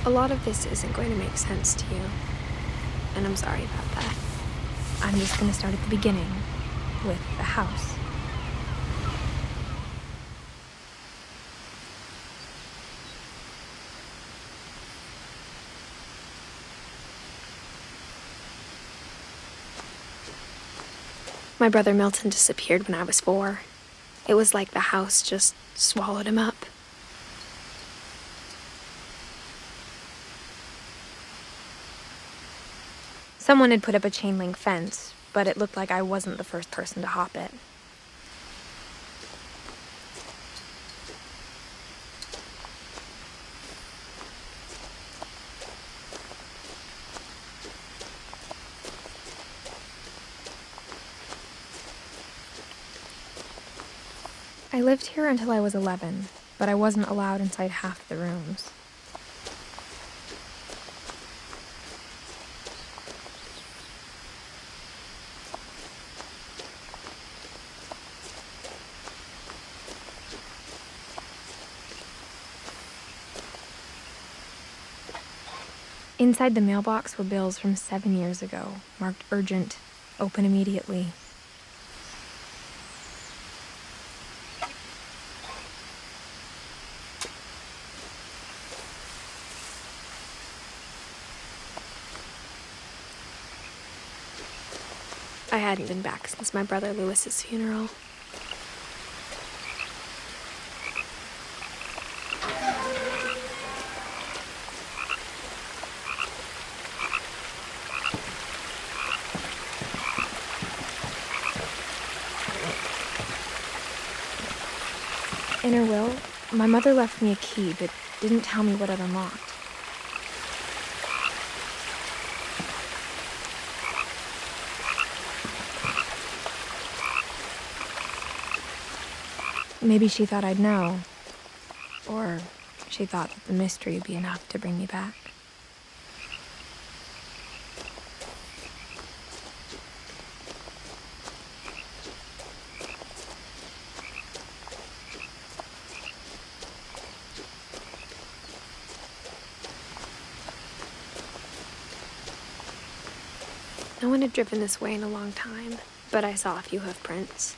A lot of this isn't going to make sense to you, and I'm sorry about that. I'm just going to start at the beginning, with the house. My brother Milton disappeared when I was 4. It was like the house just swallowed him up. Someone had put up a chain-link fence, but it looked like I wasn't the first person to hop it. I lived here until I was 11, but I wasn't allowed inside half the rooms. Inside the mailbox were bills from 7 years ago, marked urgent, open immediately. I hadn't been back since my brother Lewis's funeral. In her will, my mother left me a key, but didn't tell me what it unlocked. Maybe she thought I'd know, or she thought that the mystery would be enough to bring me back. No one had driven this way in a long time, but I saw a few hoof prints.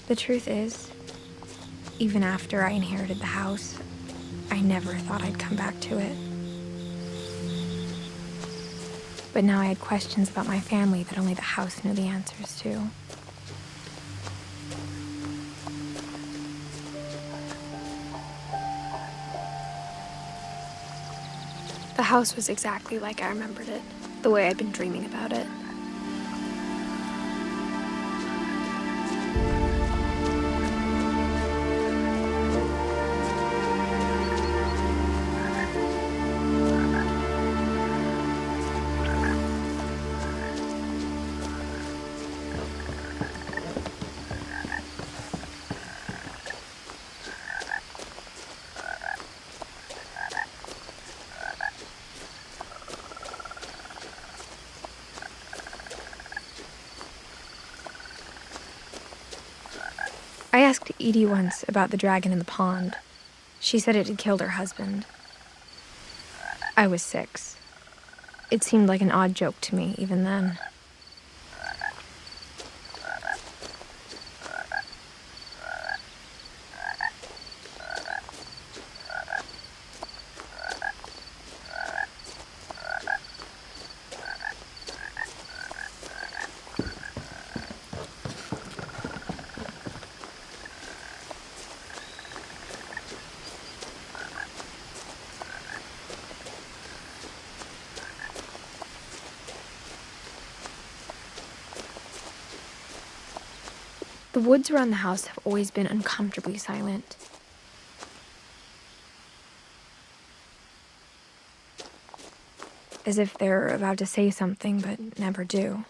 The truth is, even after I inherited the house, I never thought I'd come back to it. But now I had questions about my family that only the house knew the answers to. The house was exactly like I remembered it, the way I'd been dreaming about it. I asked Edith once about the dragon in the pond. She said it had killed her husband. I was 6. It seemed like an odd joke to me even then. The woods around the house have always been uncomfortably silent. as if they're about to say something but never do.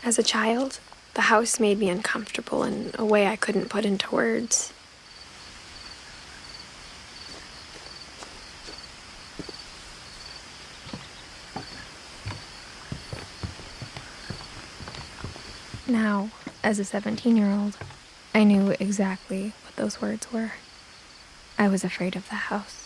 As a child, the house made me uncomfortable in a way I couldn't put into words. Now, as a 17-year-old, I knew exactly what those words were. I was afraid of the house.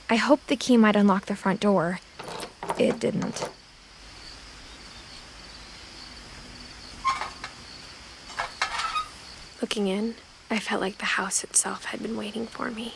I hoped the key might unlock the front door. It didn't. Looking in, I felt like the house itself had been waiting for me.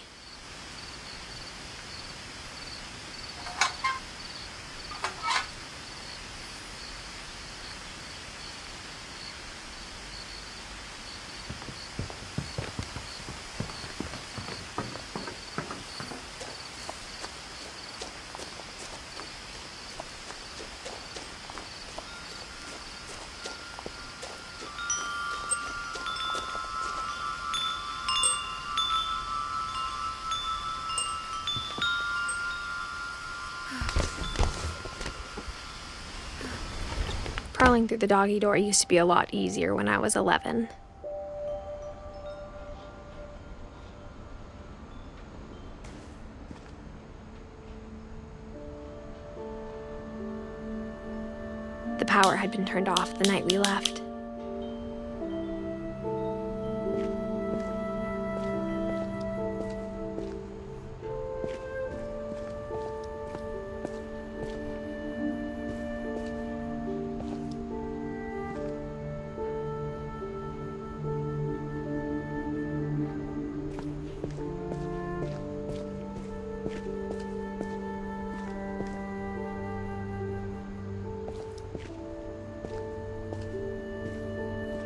Crawling through the doggy door used to be a lot easier when I was 11. power had been turned off the night we left.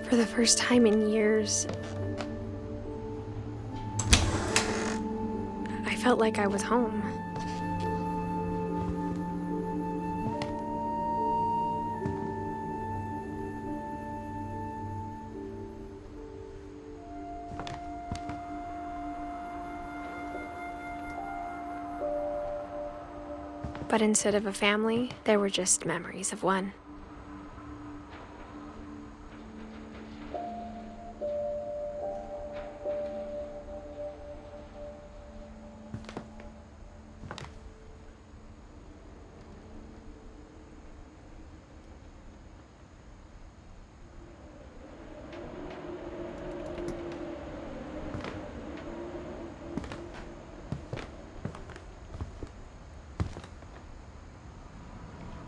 For the first time in years, I felt like I was home. But instead of a family, there were just memories of one.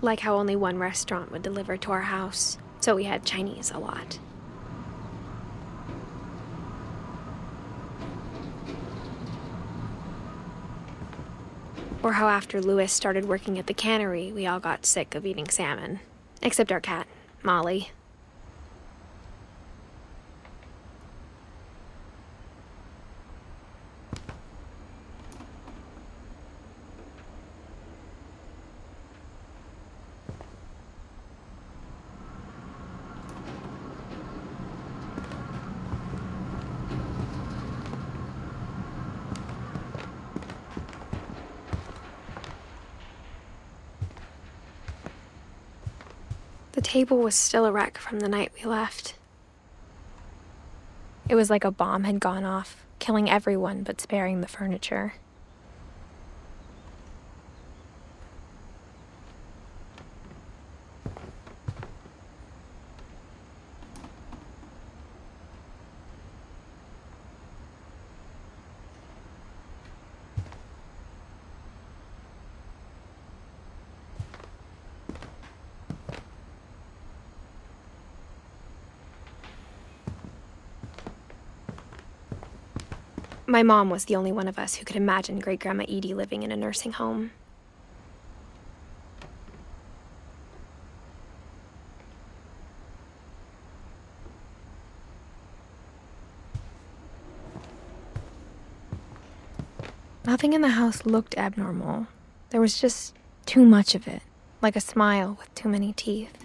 Like how only one restaurant would deliver to our house, so we had Chinese a lot. Or how after Louis started working at the cannery, we all got sick of eating salmon. Except our cat, Molly. The table was still a wreck from the night we left. It was like a bomb had gone off, killing everyone but sparing the furniture. My mom was the only one of us who could imagine Great-Grandma Edie living in a nursing home. Nothing in the house looked abnormal. There was just too much of it, like a smile with too many teeth.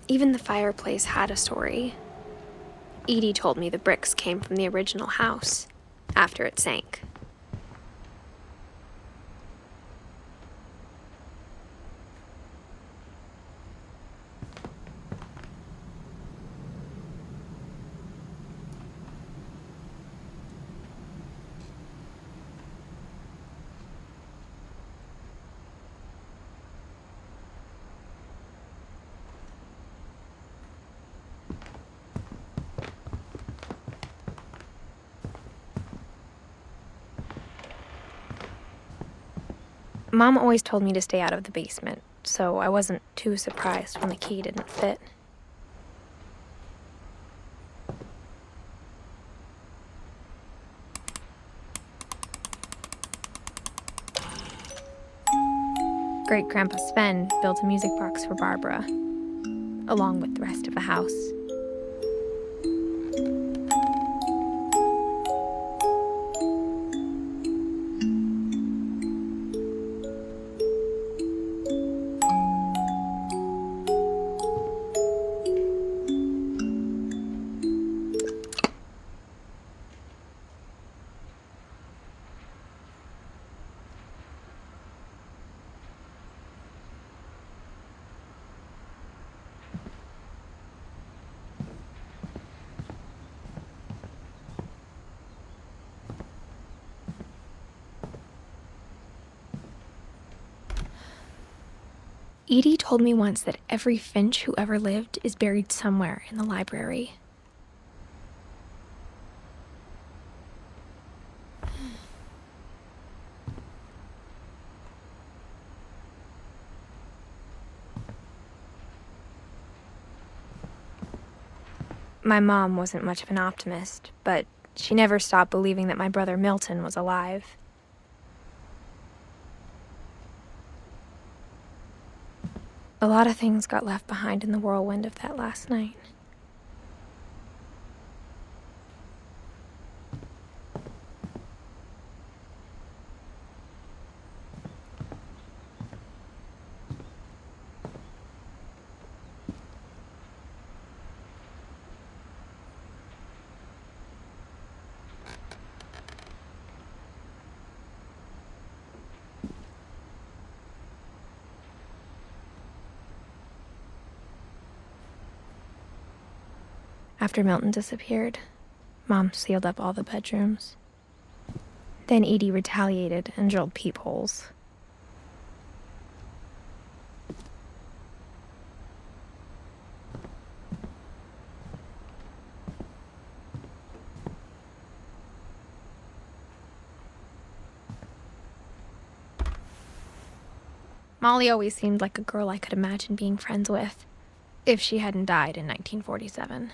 Even the fireplace had a story. Edie told me the bricks came from the original house, after it sank. Mom always told me to stay out of the basement, so I wasn't too surprised when the key didn't fit. Great-Grandpa Sven built a music box for Barbara, along with the rest of the house. Edie told me once that every Finch who ever lived is buried somewhere in the library. My mom wasn't much of an optimist, but she never stopped believing that my brother Milton was alive. A lot of things got left behind in the whirlwind of that last night. After Milton disappeared, Mom sealed up all the bedrooms. Then Edie retaliated and drilled peepholes. Molly always seemed like a girl I could imagine being friends with, if she hadn't died in 1947.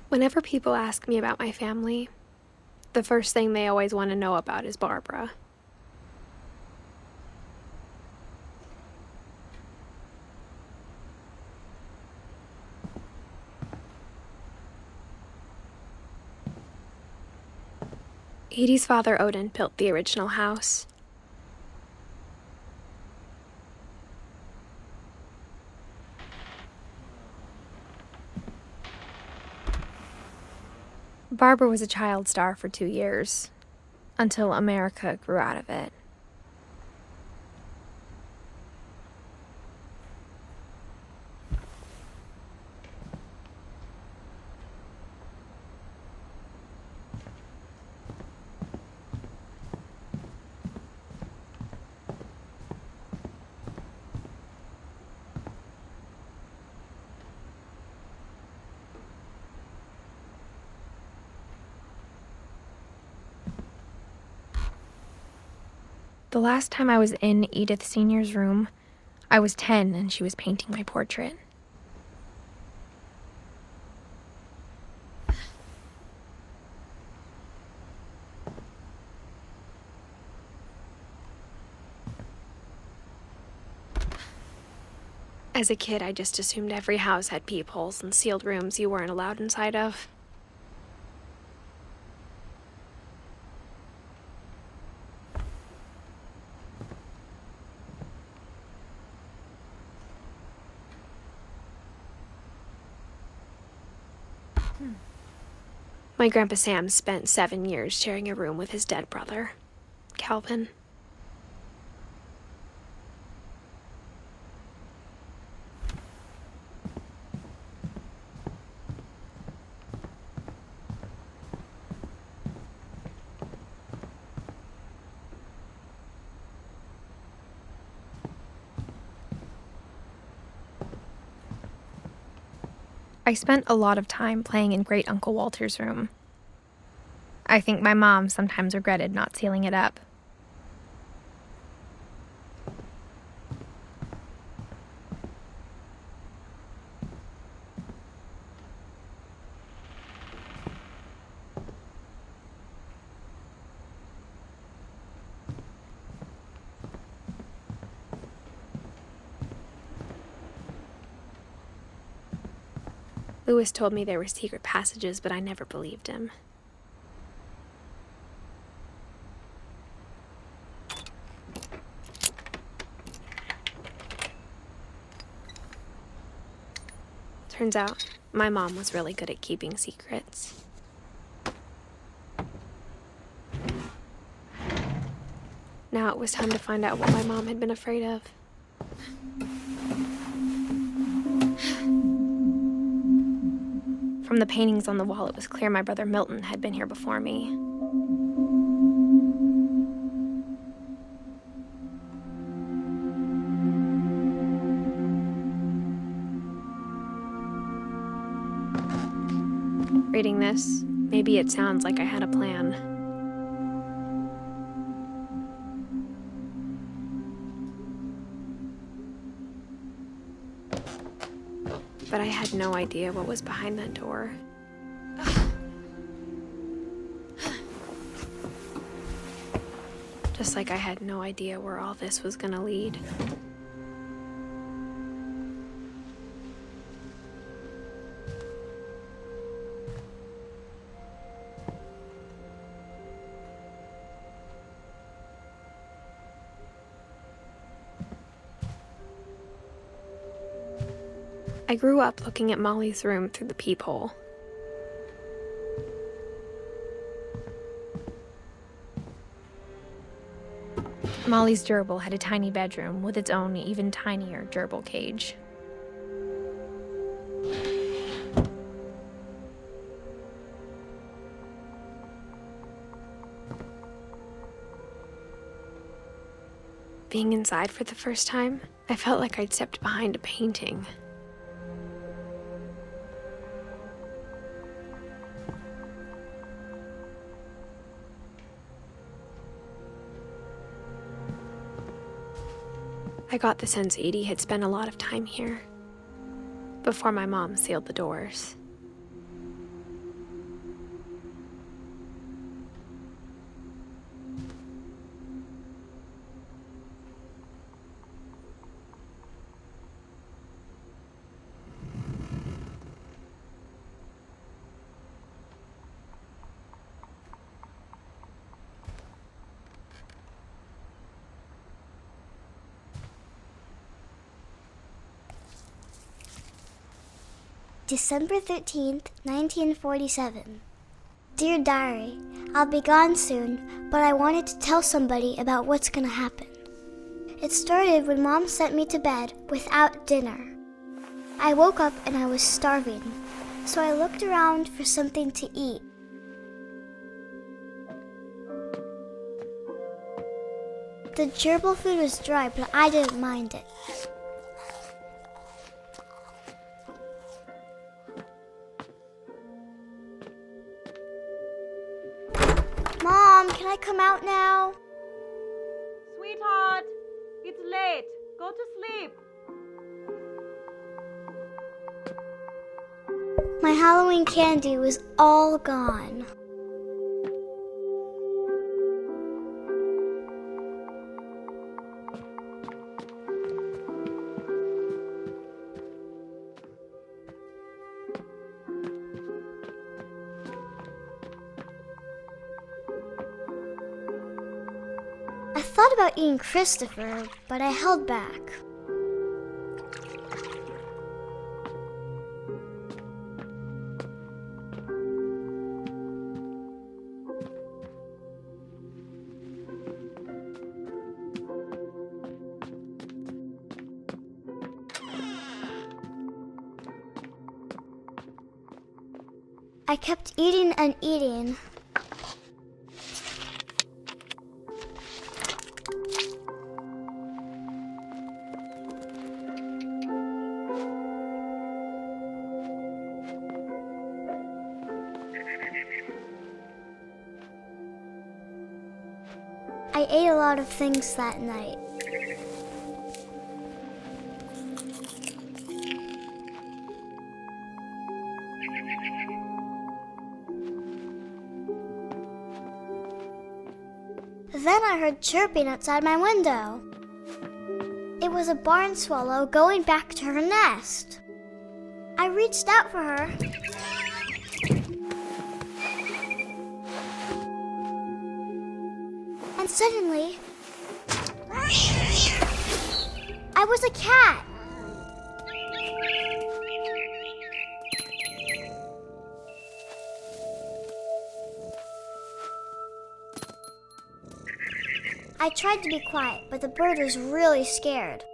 Whenever people ask me about my family, the first thing they always want to know about is Barbara. Edie's father, Odin, built the original house. Barbara was a child star for 2 years, until America grew out of it. The last time I was in Edith Sr.'s room, I was 10 and she was painting my portrait. As a kid, I just assumed every house had peepholes and sealed rooms you weren't allowed inside of. My Grandpa Sam spent 7 years sharing a room with his dead brother, Calvin. I spent a lot of time playing in Great Uncle Walter's room. I think my mom sometimes regretted not sealing it up. Lewis told me there were secret passages, but I never believed him. Turns out, my mom was really good at keeping secrets. Now it was time to find out what my mom had been afraid of. From the paintings on the wall, it was clear my brother Milton had been here before me. Reading this, maybe it sounds like I had a plan. But I had no idea what was behind that door. Just like I had no idea where all this was gonna lead. I grew up looking at Molly's room through the peephole. Molly's gerbil had a tiny bedroom with its own even tinier gerbil cage. Being inside for the first time, I felt like I'd stepped behind a painting. I got the sense Edie had spent a lot of time here, before my mom sealed the doors. December 13th, 1947. Dear Diary, I'll be gone soon, but I wanted to tell somebody about what's gonna happen. It started when Mom sent me to bed without dinner. I woke up and I was starving, so I looked around for something to eat. The gerbil food was dry, but I didn't mind it. Mom, can I come out now? Sweetheart, it's late. Go to sleep. My Halloween candy was all gone. I thought about eating Christopher, but I held back. I kept eating and eating. I ate a lot of things that night. Then I heard chirping outside my window. It was a barn swallow going back to her nest. I reached out for her. And suddenly, I was a cat. I tried to be quiet, but the bird was really scared.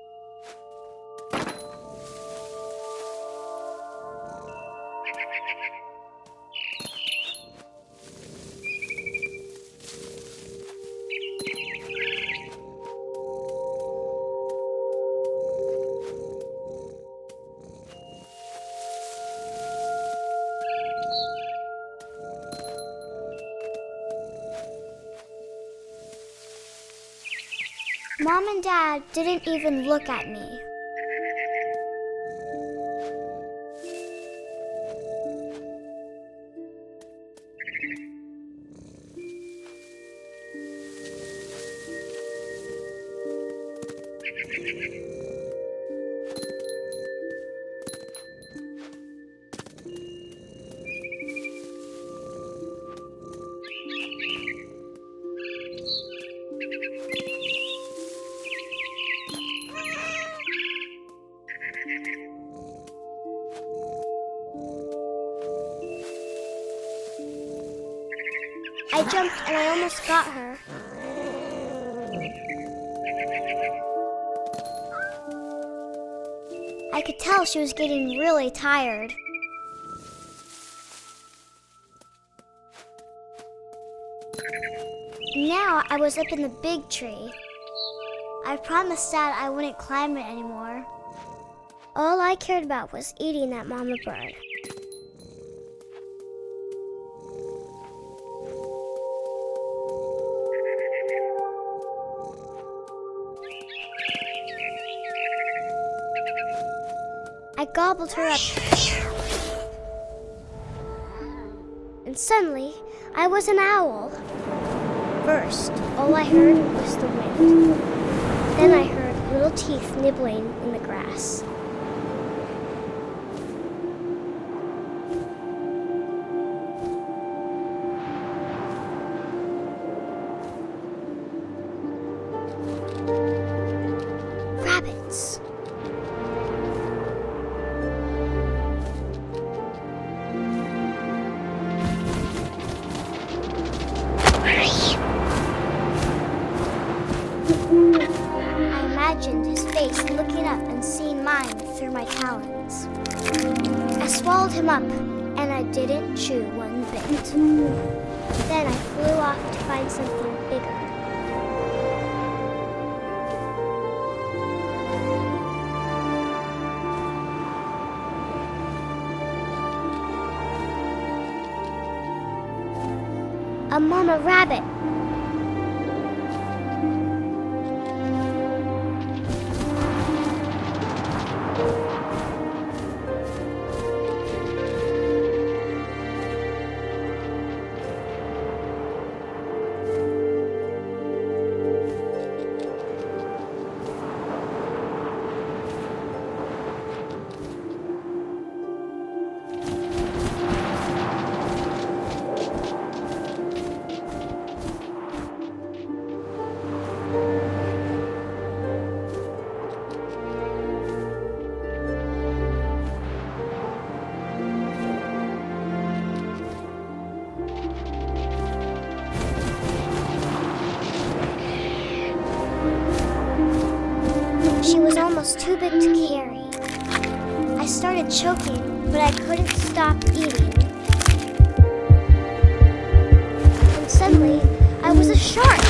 Mom and Dad didn't even look at me. I jumped and I almost got her. I could tell she was getting really tired. Now I was up in the big tree. I promised Dad I wouldn't climb it anymore. All I cared about was eating that mama bird. I gobbled her up. And suddenly, I was an owl. First, all I heard was the wind. Then I heard little teeth nibbling in the grass. Rabbits. I imagined his face looking up and seeing mine through my talons. I swallowed him up, and I didn't chew one bit. Then I flew off to find something bigger. A mama rabbit. She was almost too big to carry. I started choking, but I couldn't stop eating. And suddenly, I was a shark.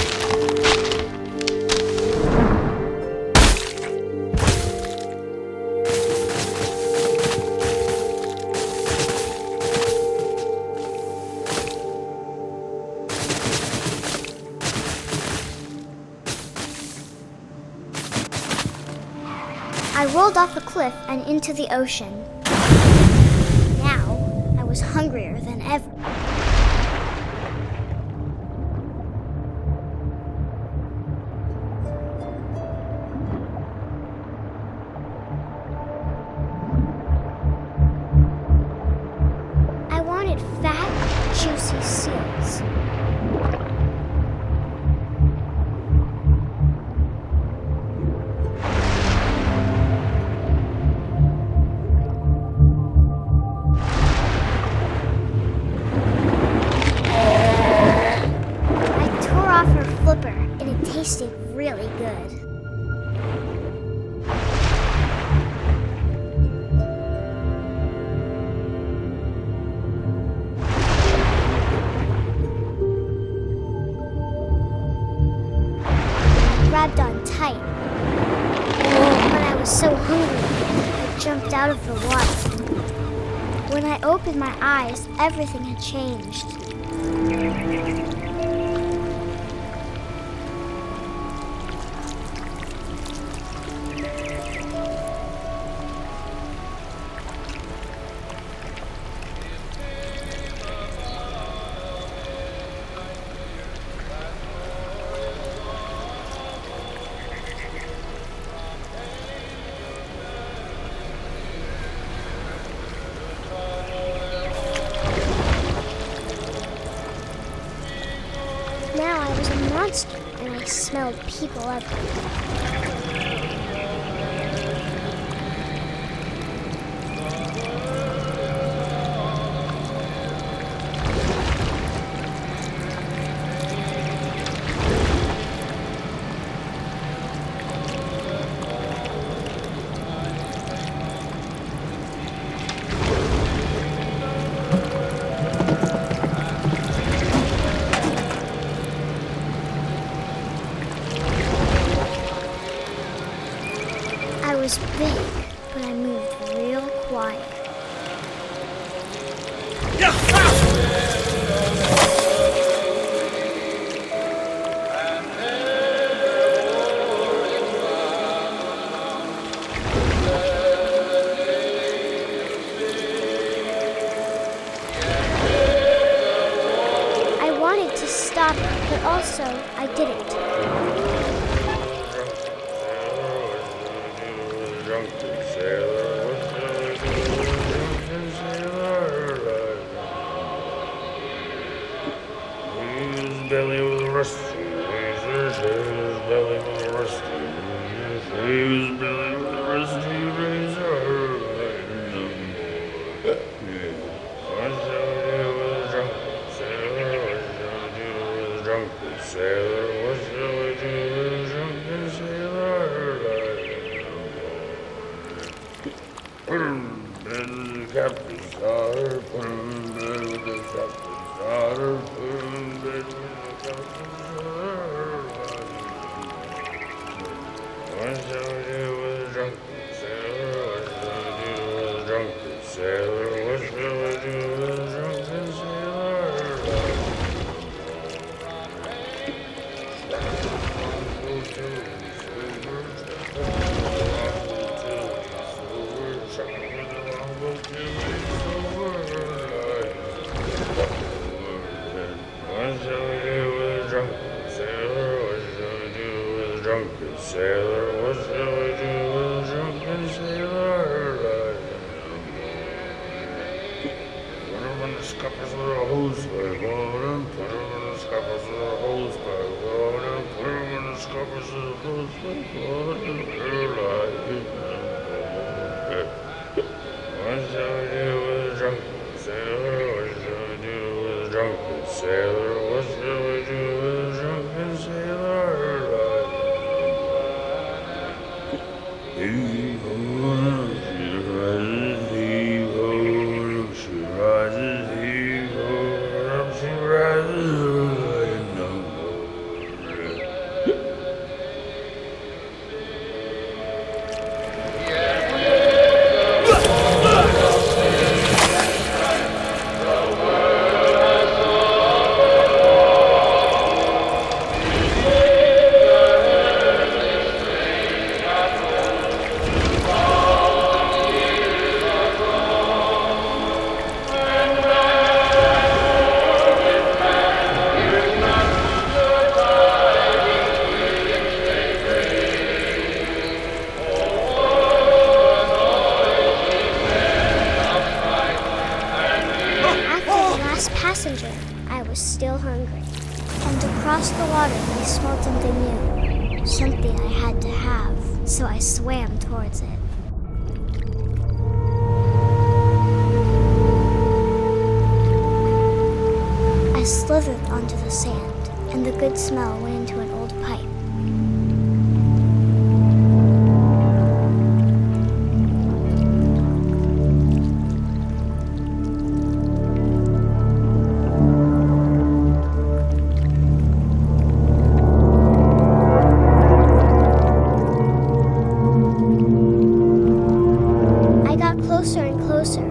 I rolled off a cliff and into the ocean. Now, I was hungrier than ever. I wanted fat, juicy seals. flipper, and it tasted really good. I grabbed on tight. When I was so hungry, I jumped out of the water. When I opened my eyes, everything had changed. Now I was a monster, and I smelled people everywhere. I was big, but I moved real quiet. I wanted to stop, but also I didn't. Belly was rusty, his belly was rusty, his belly was rusty, razor. What shall we do with a drunken sailor? What shall we do with a drunken sailor? What shall we do with a drunken sailor? Put him in bed with the captain's daughter, put him in bed with the captain's daughter, put him in bed with the captain's daughter. What shall we do with a drunken sailor? What shall we do with a drunken sailor? What shall we do with a drunken sailor? What shall we do with a drunken sailor? What shall we do with a drunken sailor? What shall we do with a drunken sailor? Put him in the scuppers with a hose pipe, hold him. Put him in the scuppers with a hose pipe, hold him. Put him in the scuppers with a hose pipe, hold him. What shall we do with a drunken sailor? What shall we do with a drunken sailor? What shall we do with a drunken sailor? Heave-ho, she rises, heave-ho, she rises, heave-ho, up she rises, like no more. Passenger, I was still hungry. And across the water I smelled something new, something I had to have, so I swam towards it. I slithered onto the sand, and the good smell went into the pipe. I got closer and closer.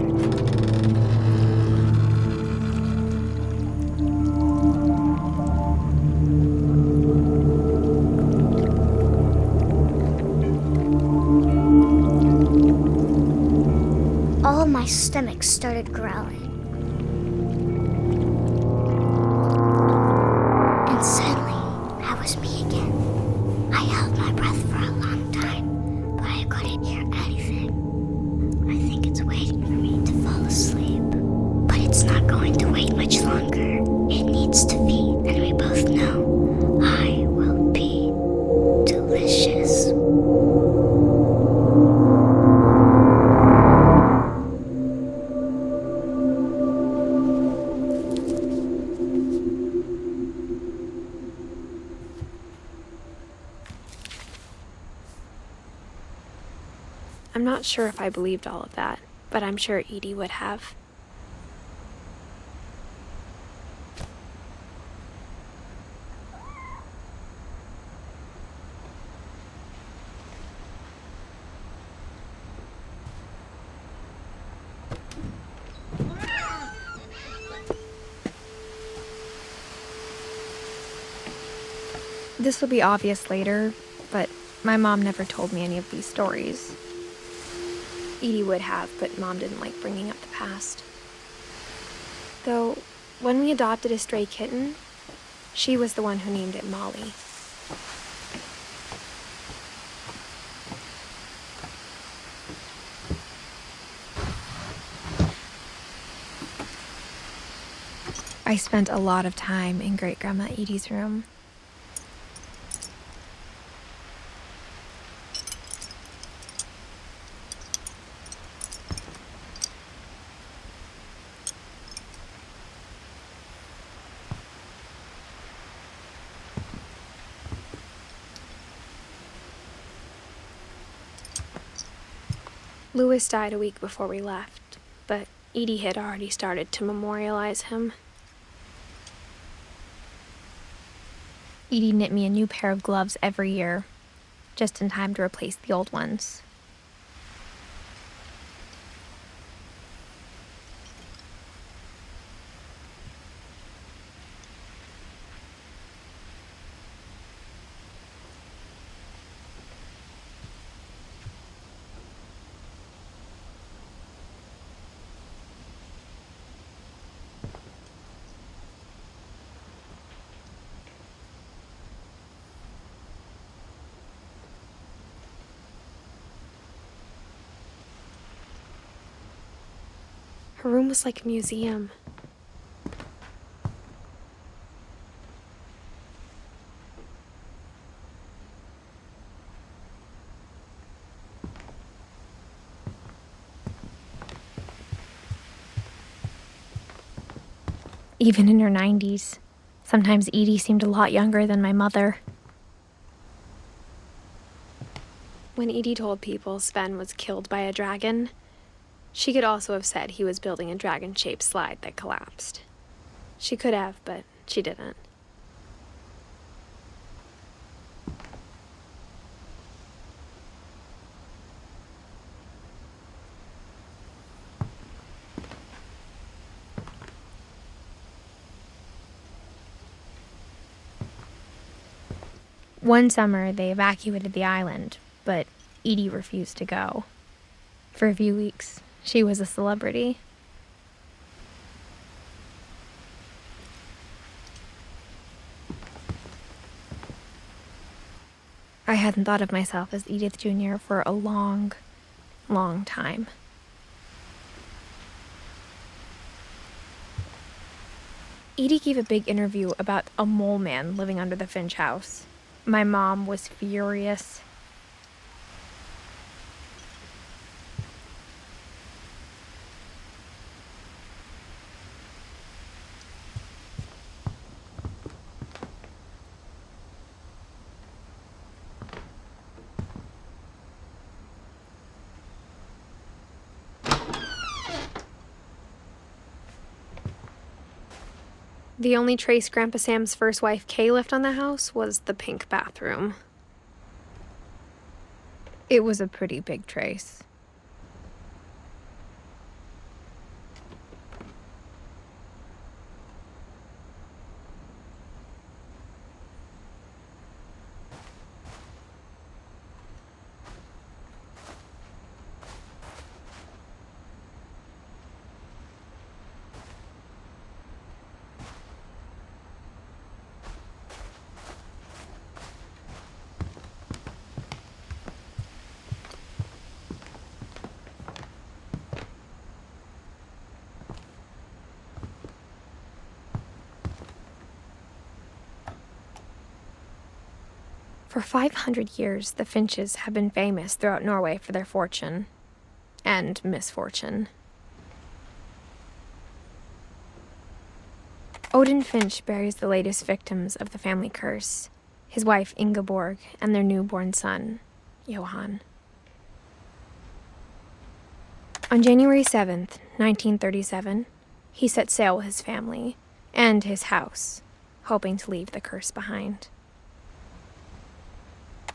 All of my stomach started growling. And suddenly, I was me again. I held my breath for a long time, but I couldn't hear anything. I think it's waiting for me to fall asleep. But it's not going to wait much longer. It needs to feed, and we both know I will be delicious. I'm not sure if I believed all of that, but I'm sure Edie would have. This will be obvious later, but my mom never told me any of these stories. Edie would have, but Mom didn't like bringing up the past. Though, when we adopted a stray kitten, she was the one who named it Molly. I spent a lot of time in Great-Grandma Edie's room. Louis died a week before we left, but Edie had already started to memorialize him. Edie knit me a new pair of gloves every year, just in time to replace the old ones. Her room was like a museum. Even in her 90s, sometimes Edie seemed a lot younger than my mother. When Edie told people Sven was killed by a dragon, she could also have said he was building a dragon-shaped slide that collapsed. She could have, but she didn't. One summer, they evacuated the island, but Edie refused to go. For a few weeks, she was a celebrity. I hadn't thought of myself as Edith Jr. for a long, long time. Edie gave a big interview about a mole man living under the Finch house. My mom was furious. The only trace Grandpa Sam's first wife, Kay, left on the house was the pink bathroom. It was a pretty big trace. For 500 years, the Finches have been famous throughout Norway for their fortune and misfortune. Odin Finch buries the latest victims of the family curse, his wife Ingeborg and their newborn son, Johan. On January 7th, 1937, he set sail with his family and his house, hoping to leave the curse behind.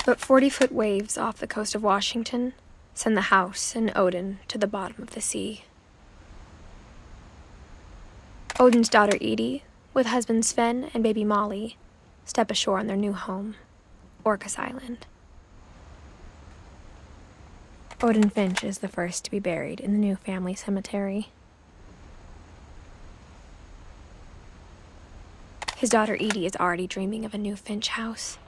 But 40-foot waves off the coast of Washington send the house and Odin to the bottom of the sea. Odin's daughter Edith, with husband Sven and baby Molly, step ashore on their new home, Orcas Island. Odin Finch is the first to be buried in the new family cemetery. His daughter Edie is already dreaming of a new Finch house.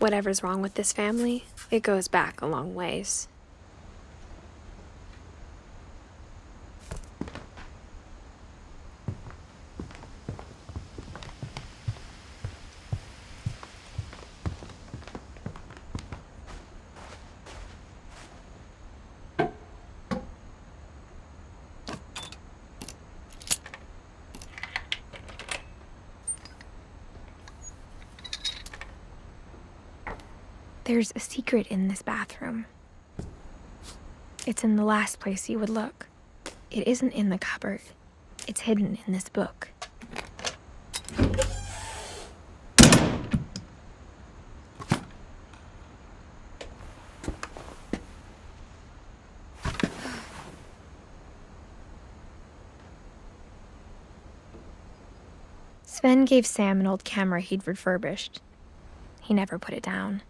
Whatever's wrong with this family, it goes back a long ways. There's a secret in this bathroom. It's in the last place you would look. It isn't in the cupboard. It's hidden in this book. Sven gave Sam an old camera he'd refurbished. He never put it down.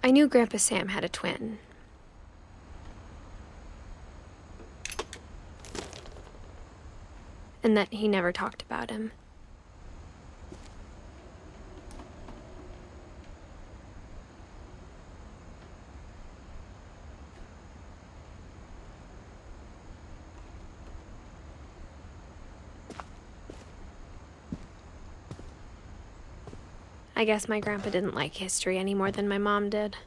I knew Grandpa Sam had a twin. And that he never talked about him. I guess my grandpa didn't like history any more than my mom did.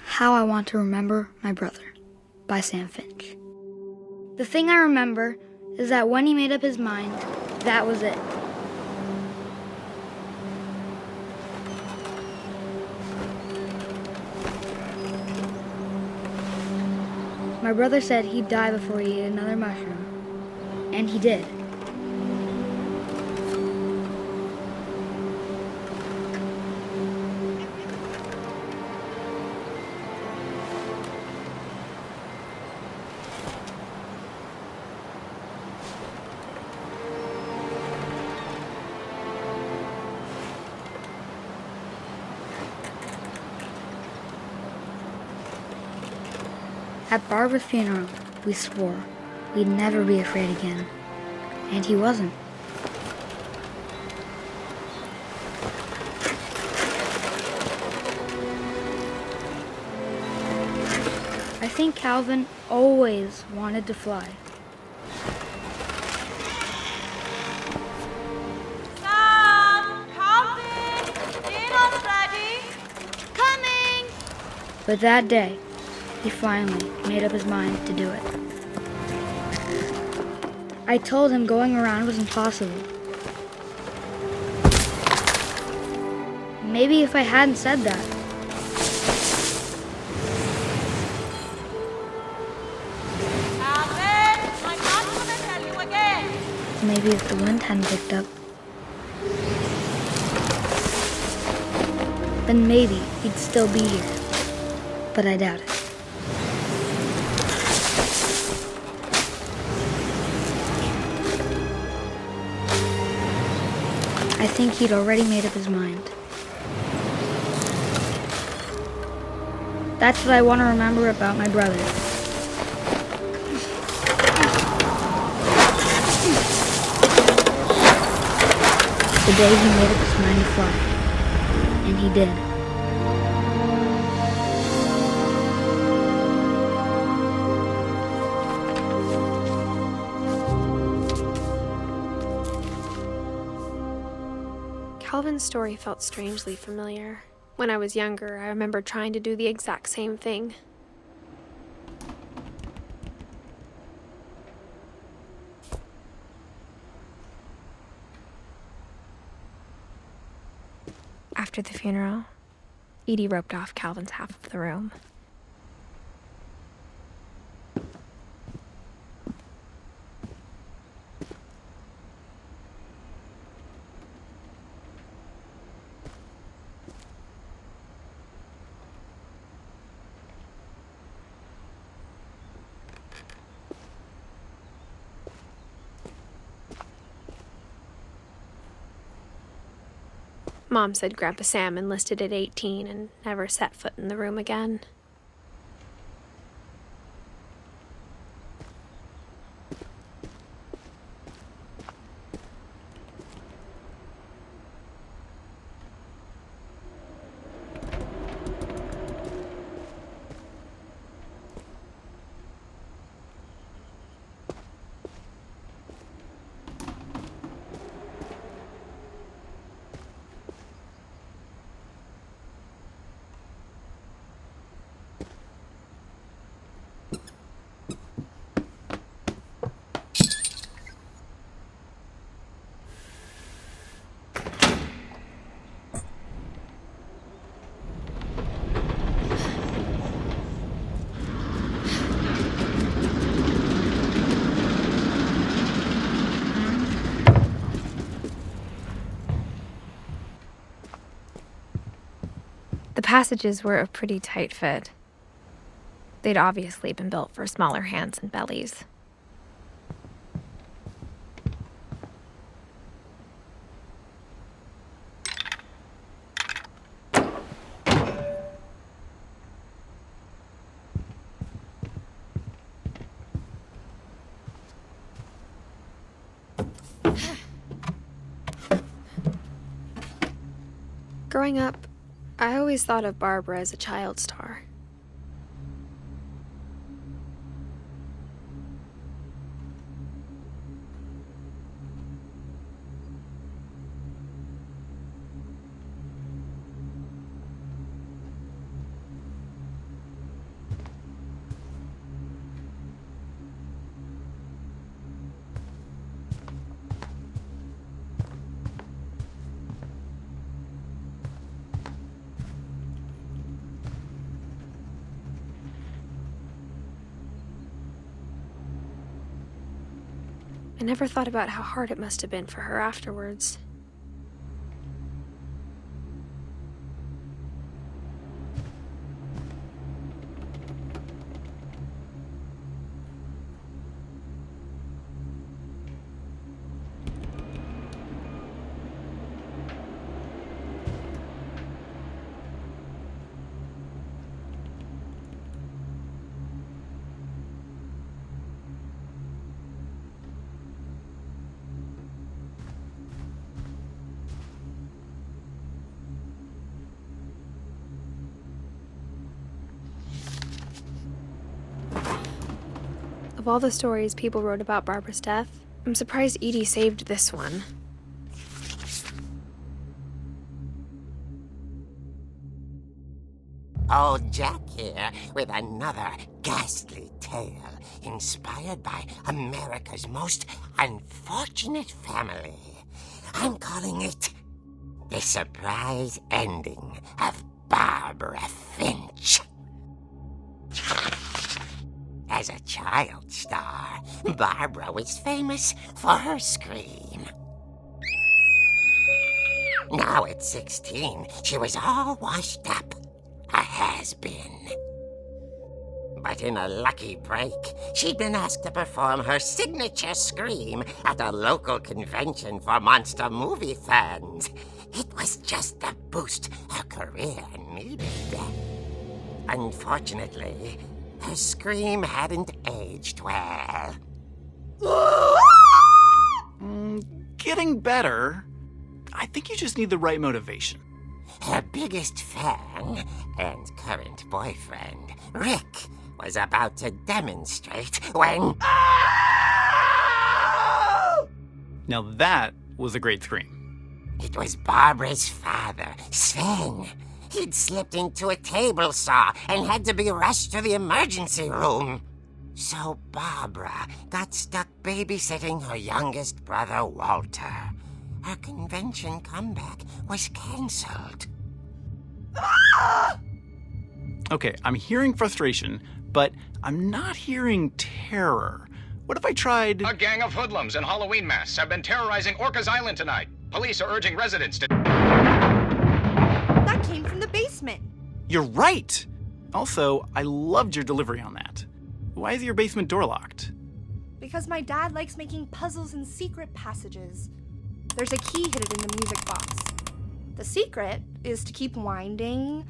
How I Want to Remember My Brother by Sam Finch. The thing I remember is that when he made up his mind, that was it. My brother said he'd die before he ate another mushroom, and he did. At Barbara's funeral, we swore we'd never be afraid again, and he wasn't. I think Calvin always wanted to fly. Sam! Calvin! Dinner's ready! Coming! But that day, he finally made up his mind to do it. I told him going around was impossible. Maybe if I hadn't said that. Calvin! I'm not gonna tell you again! Maybe if the wind hadn't picked up, then maybe he'd still be here. But I doubt it. I think he'd already made up his mind. That's what I want to remember about my brother. The day he made up his mind to fly. And he did. Calvin's story felt strangely familiar. When I was younger, I remember trying to do the exact same thing. After the funeral, Edie roped off Calvin's half of the room. Mom said Grandpa Sam enlisted at 18 and never set foot in the room again. The passages were a pretty tight fit. They'd obviously been built for smaller hands and bellies. Growing up, I always thought of Barbara as a child star. I never thought about how hard it must have been for her afterwards. Of all the stories people wrote about Barbara's death, I'm surprised Edie saved this one. Old Jack here with another ghastly tale inspired by America's most unfortunate family. I'm calling it The Surprise Ending of Barbara Finch. As a child star, Barbara was famous for her scream. Now at 16, she was all washed up. A has-been. But in a lucky break, she'd been asked to perform her signature scream at a local convention for monster movie fans. It was just the boost her career needed. Unfortunately, her scream hadn't aged well. Getting better. I think you just need the right motivation. Her biggest fan and current boyfriend, Rick, was about to demonstrate when... Now that was a great scream. It was Barbara's father, Sven. He'd slipped into a table saw and had to be rushed to the emergency room. So Barbara got stuck babysitting her youngest brother, Walter. Her convention comeback was cancelled. Okay, I'm hearing frustration, but I'm not hearing terror. What if I tried... A gang of hoodlums in Halloween masks have been terrorizing Orcas Island tonight. Police are urging residents to... That came from the basement. You're right! Also, I loved your delivery on that. Why is your basement door locked? Because my dad likes making puzzles and secret passages. There's a key hidden in the music box. The secret is to keep winding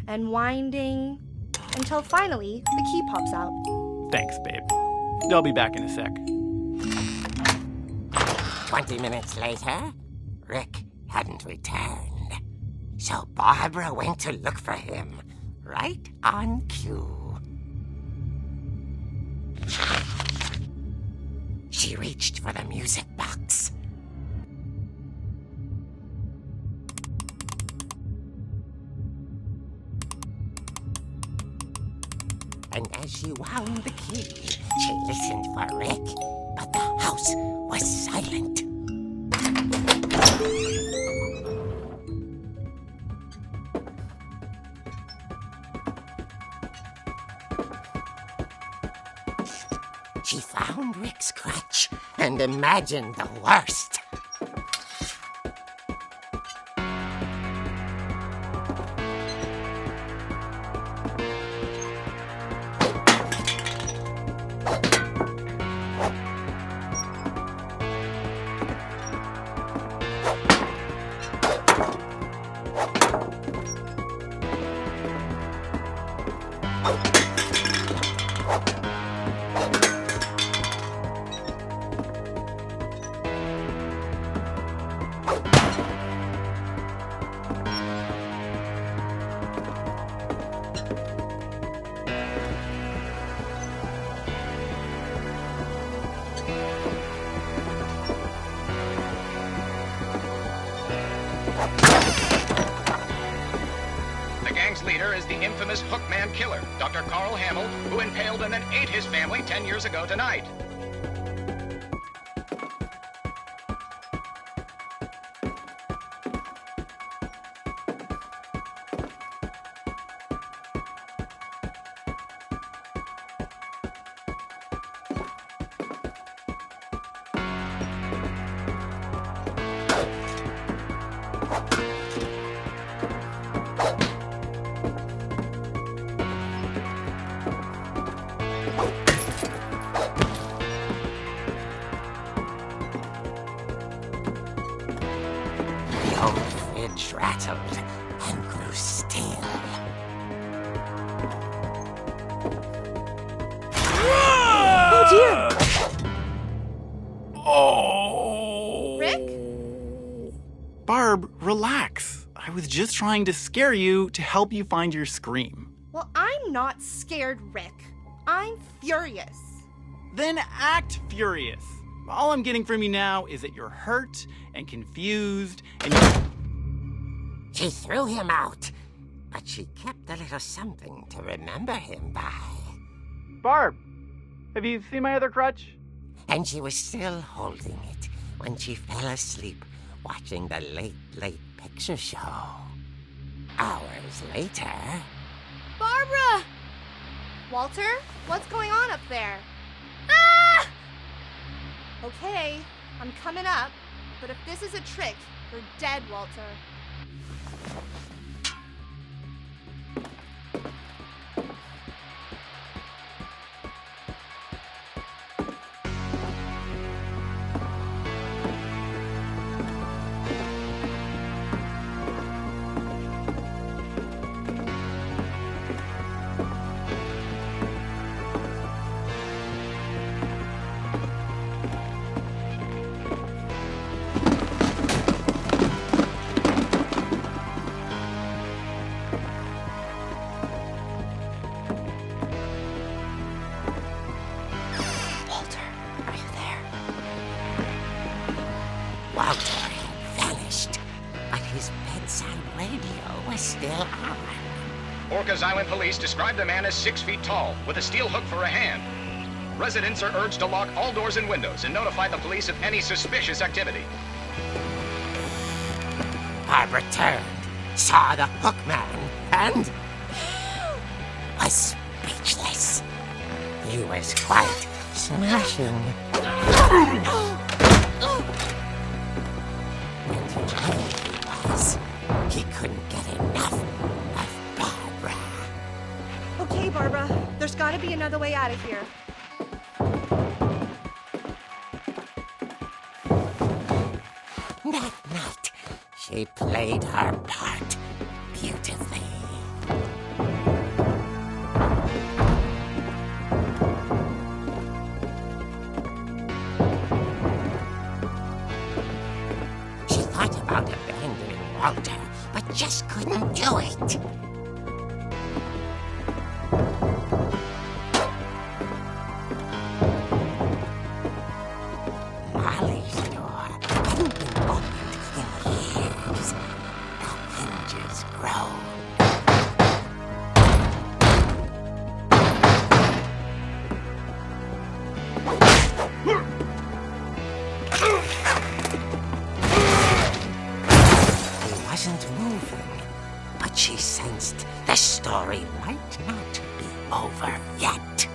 and winding until finally the key pops out. Thanks, babe. I'll be back in a sec. 20 minutes later, Rick hadn't returned. So Barbara went to look for him, right on cue. She reached for the music box. And as she wound the key, she listened for Rick, but the house was silent. She found Rick's crutch and imagined the worst. gang's leader is the infamous Hookman killer, Dr. Carl Hamill, who impaled and then ate his family 10 years ago tonight. The old fridge rattled and grew still. Oh dear! Oh! Rick? Barb, relax. I was just trying to scare you to help you find your scream. Well, I'm not scared, Rick. I'm furious. Then act furious. All I'm getting from you now is that you're hurt and confused and She threw him out, but she kept a little something to remember him by. Barb, have you seen my other crutch? And she was still holding it when she fell asleep watching the late picture show. Hours later... Barbara! Walter, what's going on up there? Ah! Okay, I'm coming up, but if this is a trick, you're dead, Walter. Walter had vanished, but his bedside radio was still on. Orcas Island police describe the man as 6 feet tall, with a steel hook for a hand. Residents are urged to lock all doors and windows and notify the police of any suspicious activity. Barbara turned, saw the hook man, and was speechless. He was quite smashing. And he was. He couldn't get enough of Barbara. Okay, Barbara, there's gotta be another way out of here. That night, she played her part beautifully. She thought about abandoning Walter, but just couldn't do it. Molly's door hadn't been opened in years. The hinges groaned. He wasn't moving, but she sensed the story might not be over yet.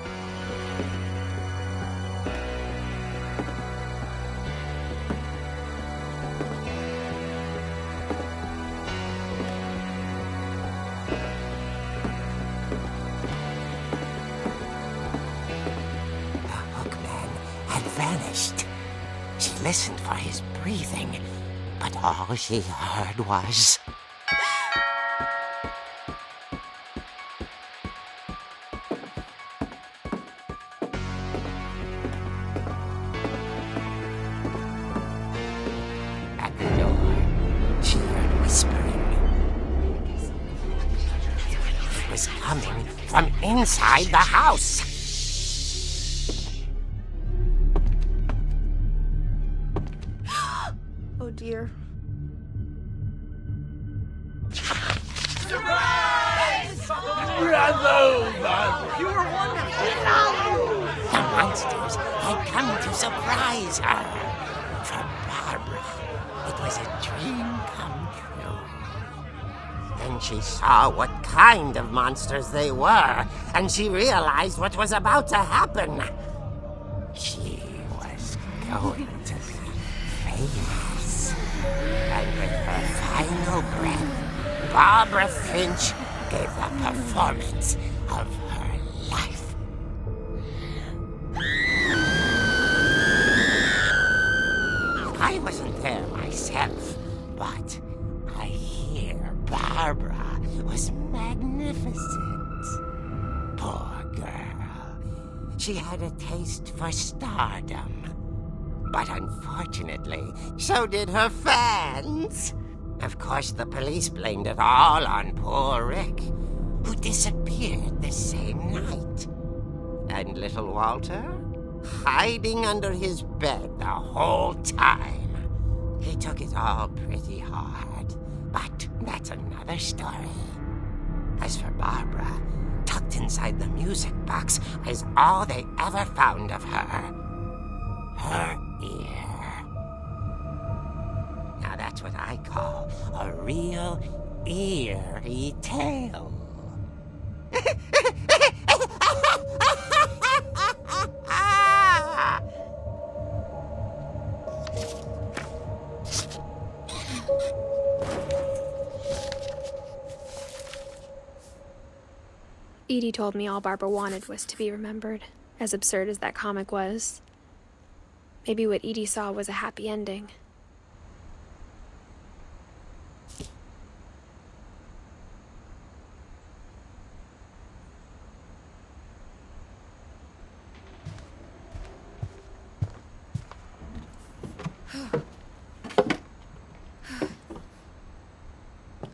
The hookman had vanished. She listened for his breathing, but all she heard was... At the door, she heard whispering. It was coming from inside the house. Oh dear. Surprise! You were wonderful. The monsters had come to surprise her. For Barbara, it was a dream come true. Then she saw what kind of monsters they were, and she realized what was about to happen. She was going to be famous. And with her final breath, Barbara Finch gave the performance of her life. I wasn't there myself, but I hear Barbara was magnificent. Poor girl. She had a taste for stardom. But unfortunately, so did her fans. Of course, the police blamed it all on poor Rick, who disappeared the same night. And little Walter? Hiding under his bed the whole time. He took it all pretty hard, but that's another story. As for Barbara, tucked inside the music box is all they ever found of her. Her ear. Now that's what I call a real eerie tale. Edie told me all Barbara wanted was to be remembered, as absurd as that comic was. Maybe what Edie saw was a happy ending.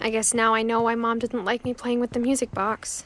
I guess now I know why Mom didn't like me playing with the music box.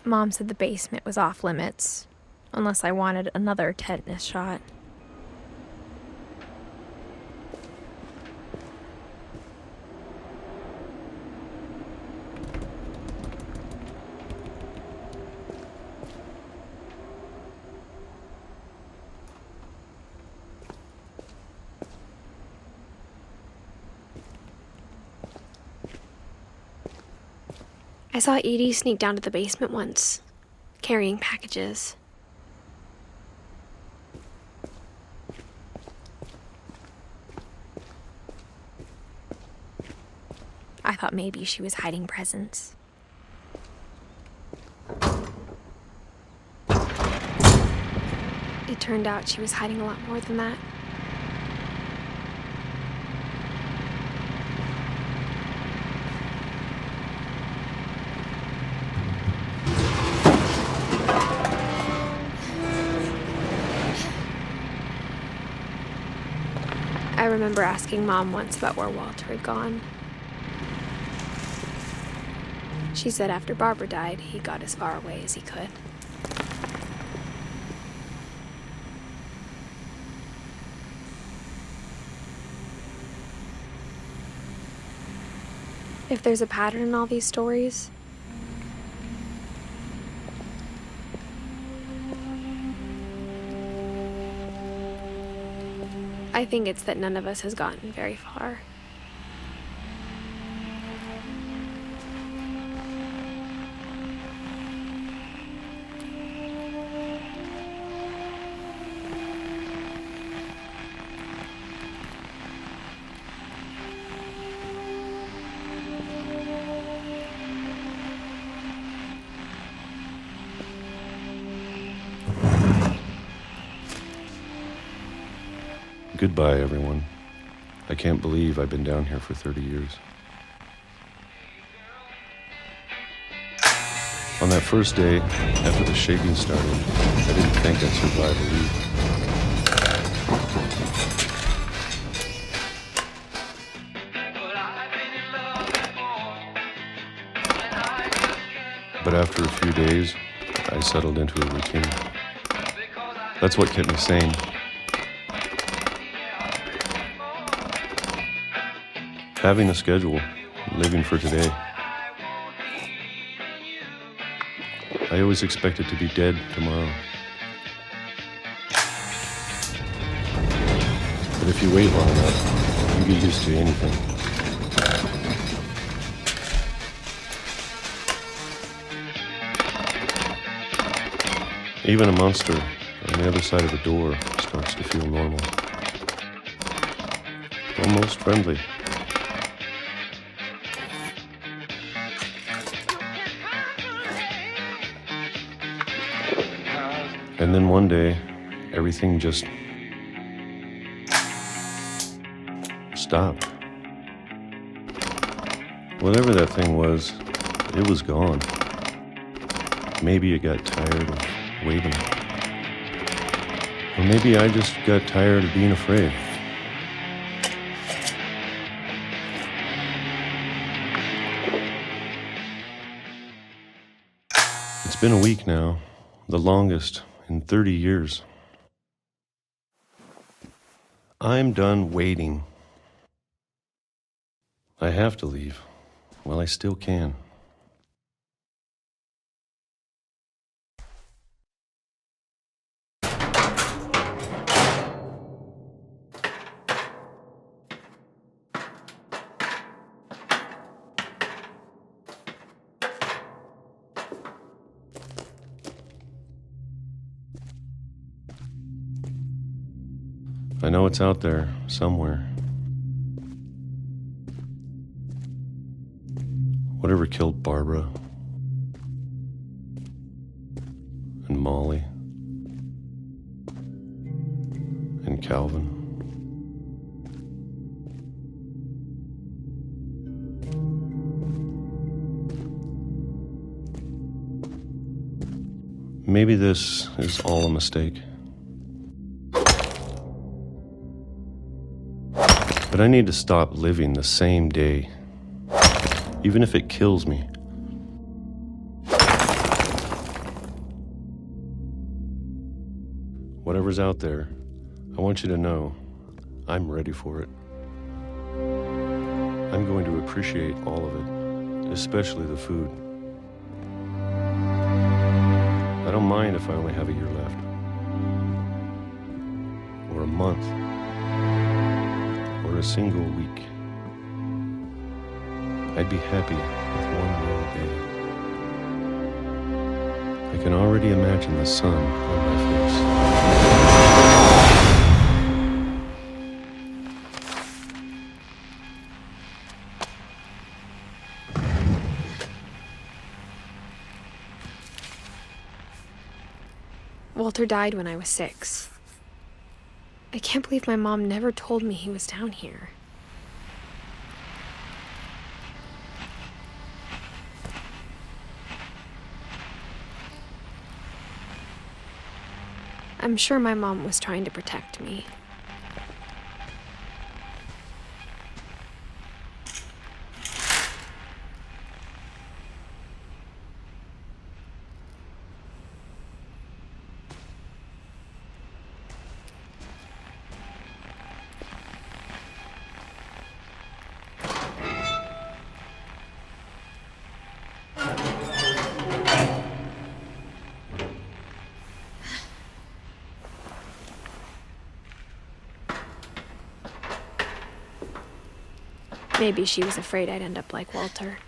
Mom said the basement was off limits, unless I wanted another tetanus shot. I saw Edie sneak down to the basement once, carrying packages. I thought maybe she was hiding presents. It turned out she was hiding a lot more than that. I remember asking Mom once about where Walter had gone. She said after Barbara died, he got as far away as he could. If there's a pattern in all these stories, I think it's that none of us has gotten very far. Goodbye, everyone. I can't believe I've been down here for 30 years. On that first day, after the shaking started, I didn't think I'd survive a week. But after a few days, I settled into a routine. That's what kept me sane. Having a schedule, living for today. I always expected to be dead tomorrow. But if you wait long enough, you get used to anything. Even a monster on the other side of the door starts to feel normal. Almost friendly. And then one day, everything just stopped. Whatever that thing was, it was gone. Maybe it got tired of waiting. Or maybe I just got tired of being afraid. It's been a week now, the longest in 30 years. I'm done waiting. I have to leave while I still can. I know it's out there, somewhere. Whatever killed Barbara and Molly and Calvin. Maybe this is all a mistake. But I need to stop living the same day, even if it kills me. Whatever's out there, I want you to know I'm ready for it. I'm going to appreciate all of it, especially the food. I don't mind if I only have a year left, or a month, or a single week. I'd be happy with one more day. I can already imagine the sun on my face. Walter died when I was 6. I can't believe my mom never told me he was down here. I'm sure my mom was trying to protect me. Maybe she was afraid I'd end up like Walter.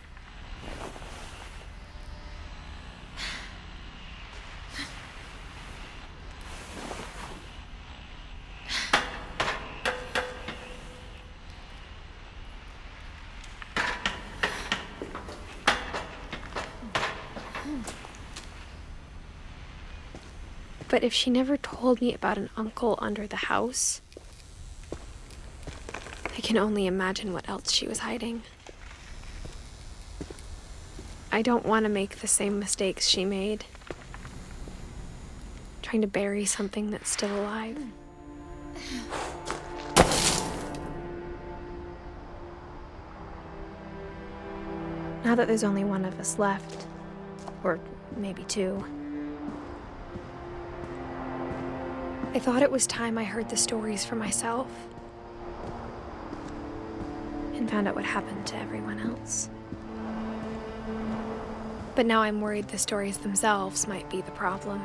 But if she never told me about an uncle under the house, I can only imagine what else she was hiding. I don't want to make the same mistakes she made, trying to bury something that's still alive. Now that there's only one of us left, or maybe two, I thought it was time I heard the stories for myself and found out what happened to everyone else. But now I'm worried the stories themselves might be the problem.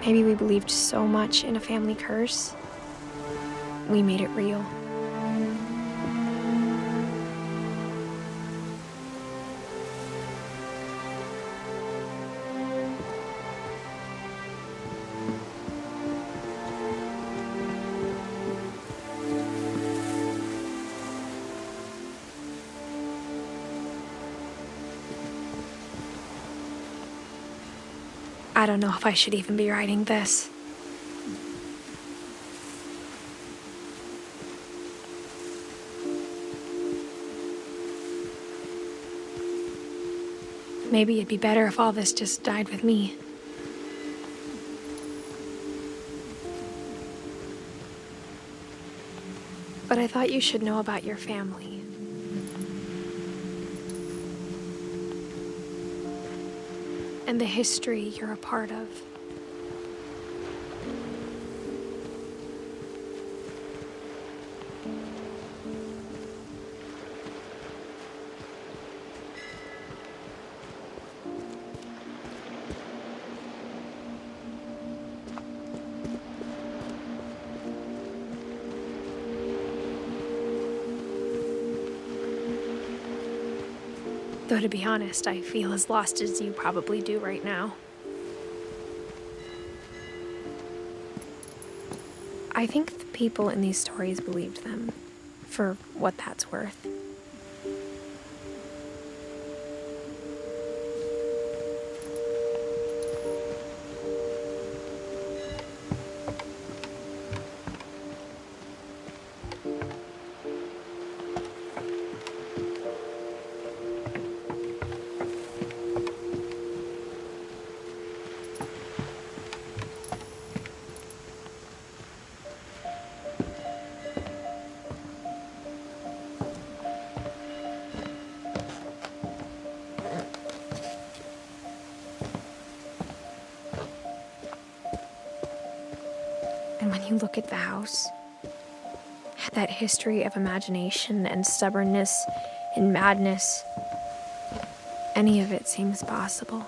Maybe we believed so much in a family curse, we made it real. I don't know if I should even be writing this. Maybe it'd be better if all this just died with me. But I thought you should know about your family. And the history you're a part of. Though to be honest, I feel as lost as you probably do right now. I think the people in these stories believed them, for what that's worth. And when you look at the house, that history of imagination and stubbornness and madness, any of it seems possible.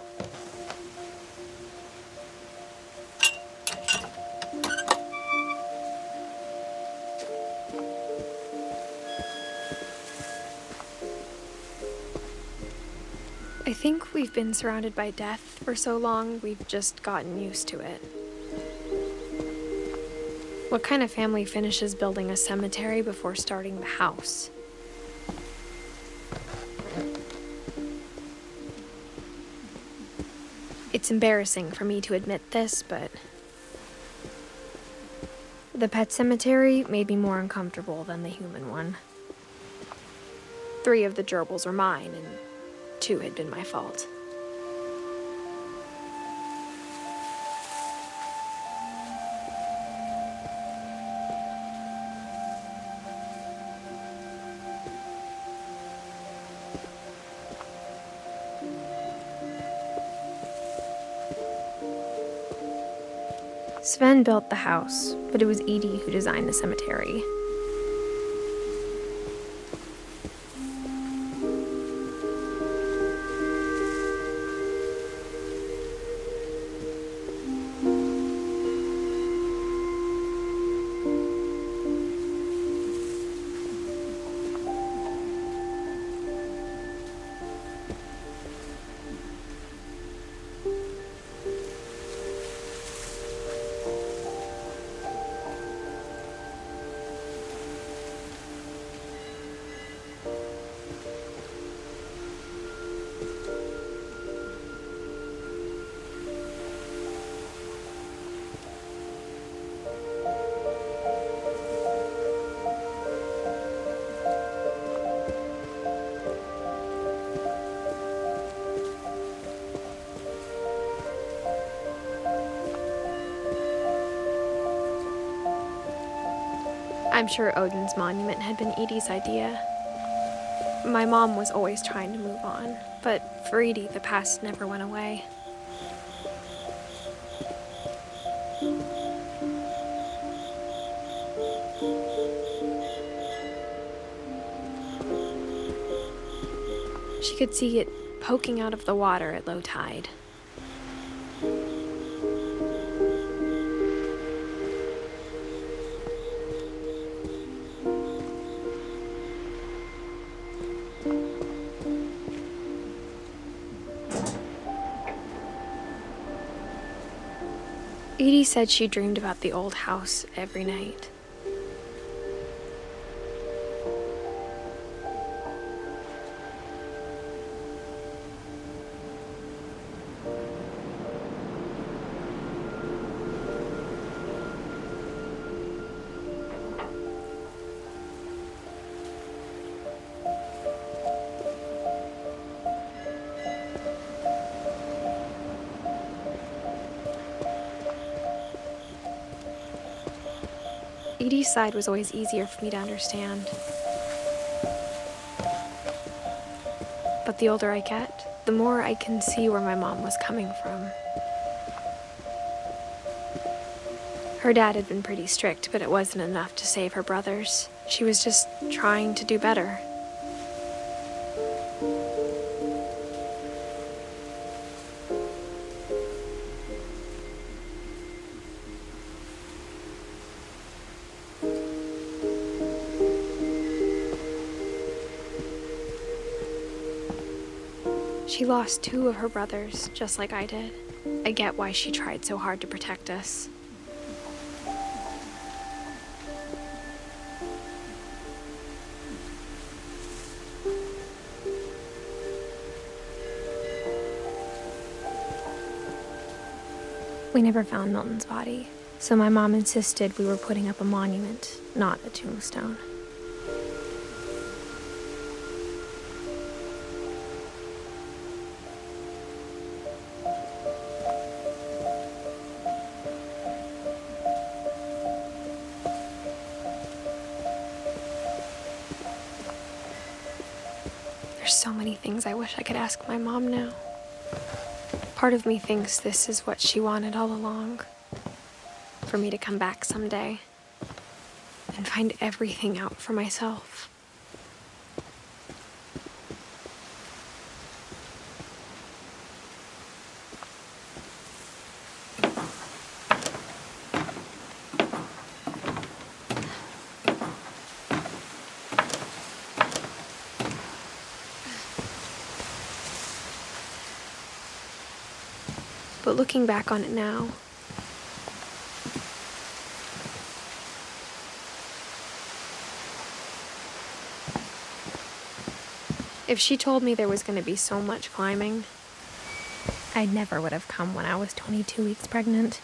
I think we've been surrounded by death for so long, we've just gotten used to it. What kind of family finishes building a cemetery before starting the house? It's embarrassing for me to admit this, but the pet cemetery made me more uncomfortable than the human one. 3 of the gerbils were mine, and 2 had been my fault. Sven built the house, but it was Edith who designed the cemetery. I'm sure Odin's monument had been Edie's idea. My mom was always trying to move on, but for Edie, the past never went away. She could see it poking out of the water at low tide. Edie said she dreamed about the old house every night. Edie's side was always easier for me to understand. But the older I get, the more I can see where my mom was coming from. Her dad had been pretty strict, but it wasn't enough to save her brothers. She was just trying to do better. She lost 2 of her brothers, just like I did. I get why she tried so hard to protect us. We never found Milton's body, so my mom insisted we were putting up a monument, not a tombstone. There's so many things I wish I could ask my mom now. Part of me thinks this is what she wanted all along. For me to come back someday and find everything out for myself. But looking back on it now, if she told me there was going to be so much climbing, I never would have come when I was 22 weeks pregnant.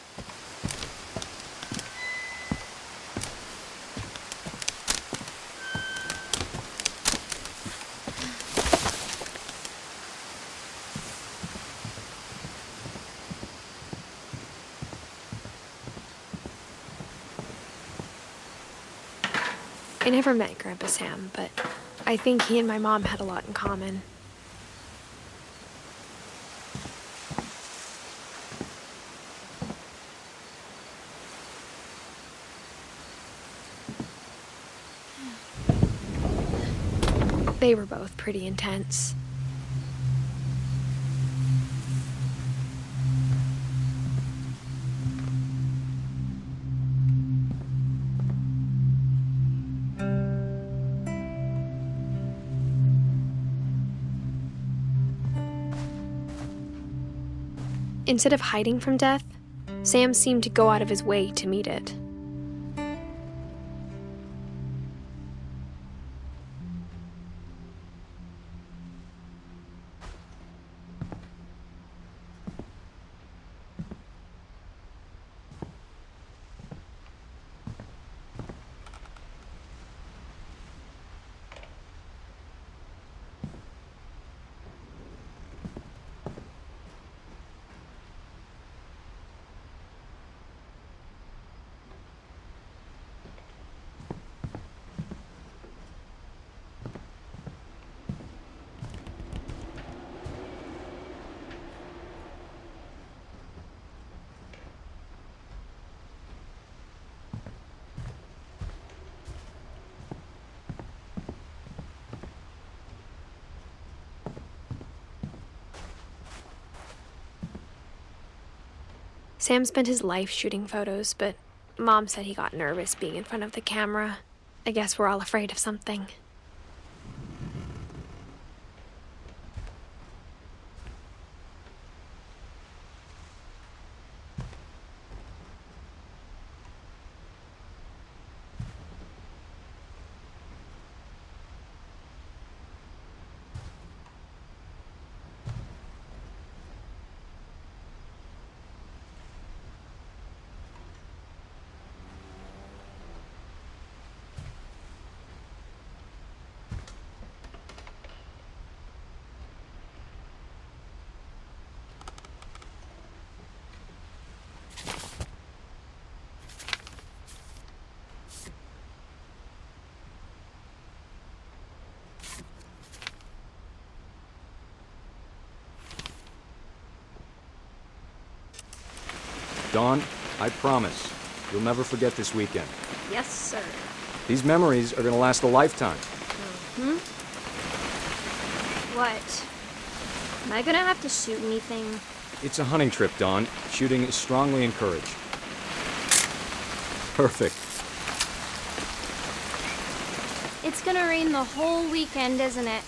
I never met Grandpa Sam, but I think he and my mom had a lot in common. They were both pretty intense. Instead of hiding from death, Sam seemed to go out of his way to meet it. Sam spent his life shooting photos, but Mom said he got nervous being in front of the camera. I guess we're all afraid of something. Dawn, I promise, you'll never forget this weekend. Yes, sir. These memories are gonna last a lifetime. What? Am I gonna have to shoot anything? It's a hunting trip, Dawn. Shooting is strongly encouraged. Perfect. It's gonna rain the whole weekend, isn't it?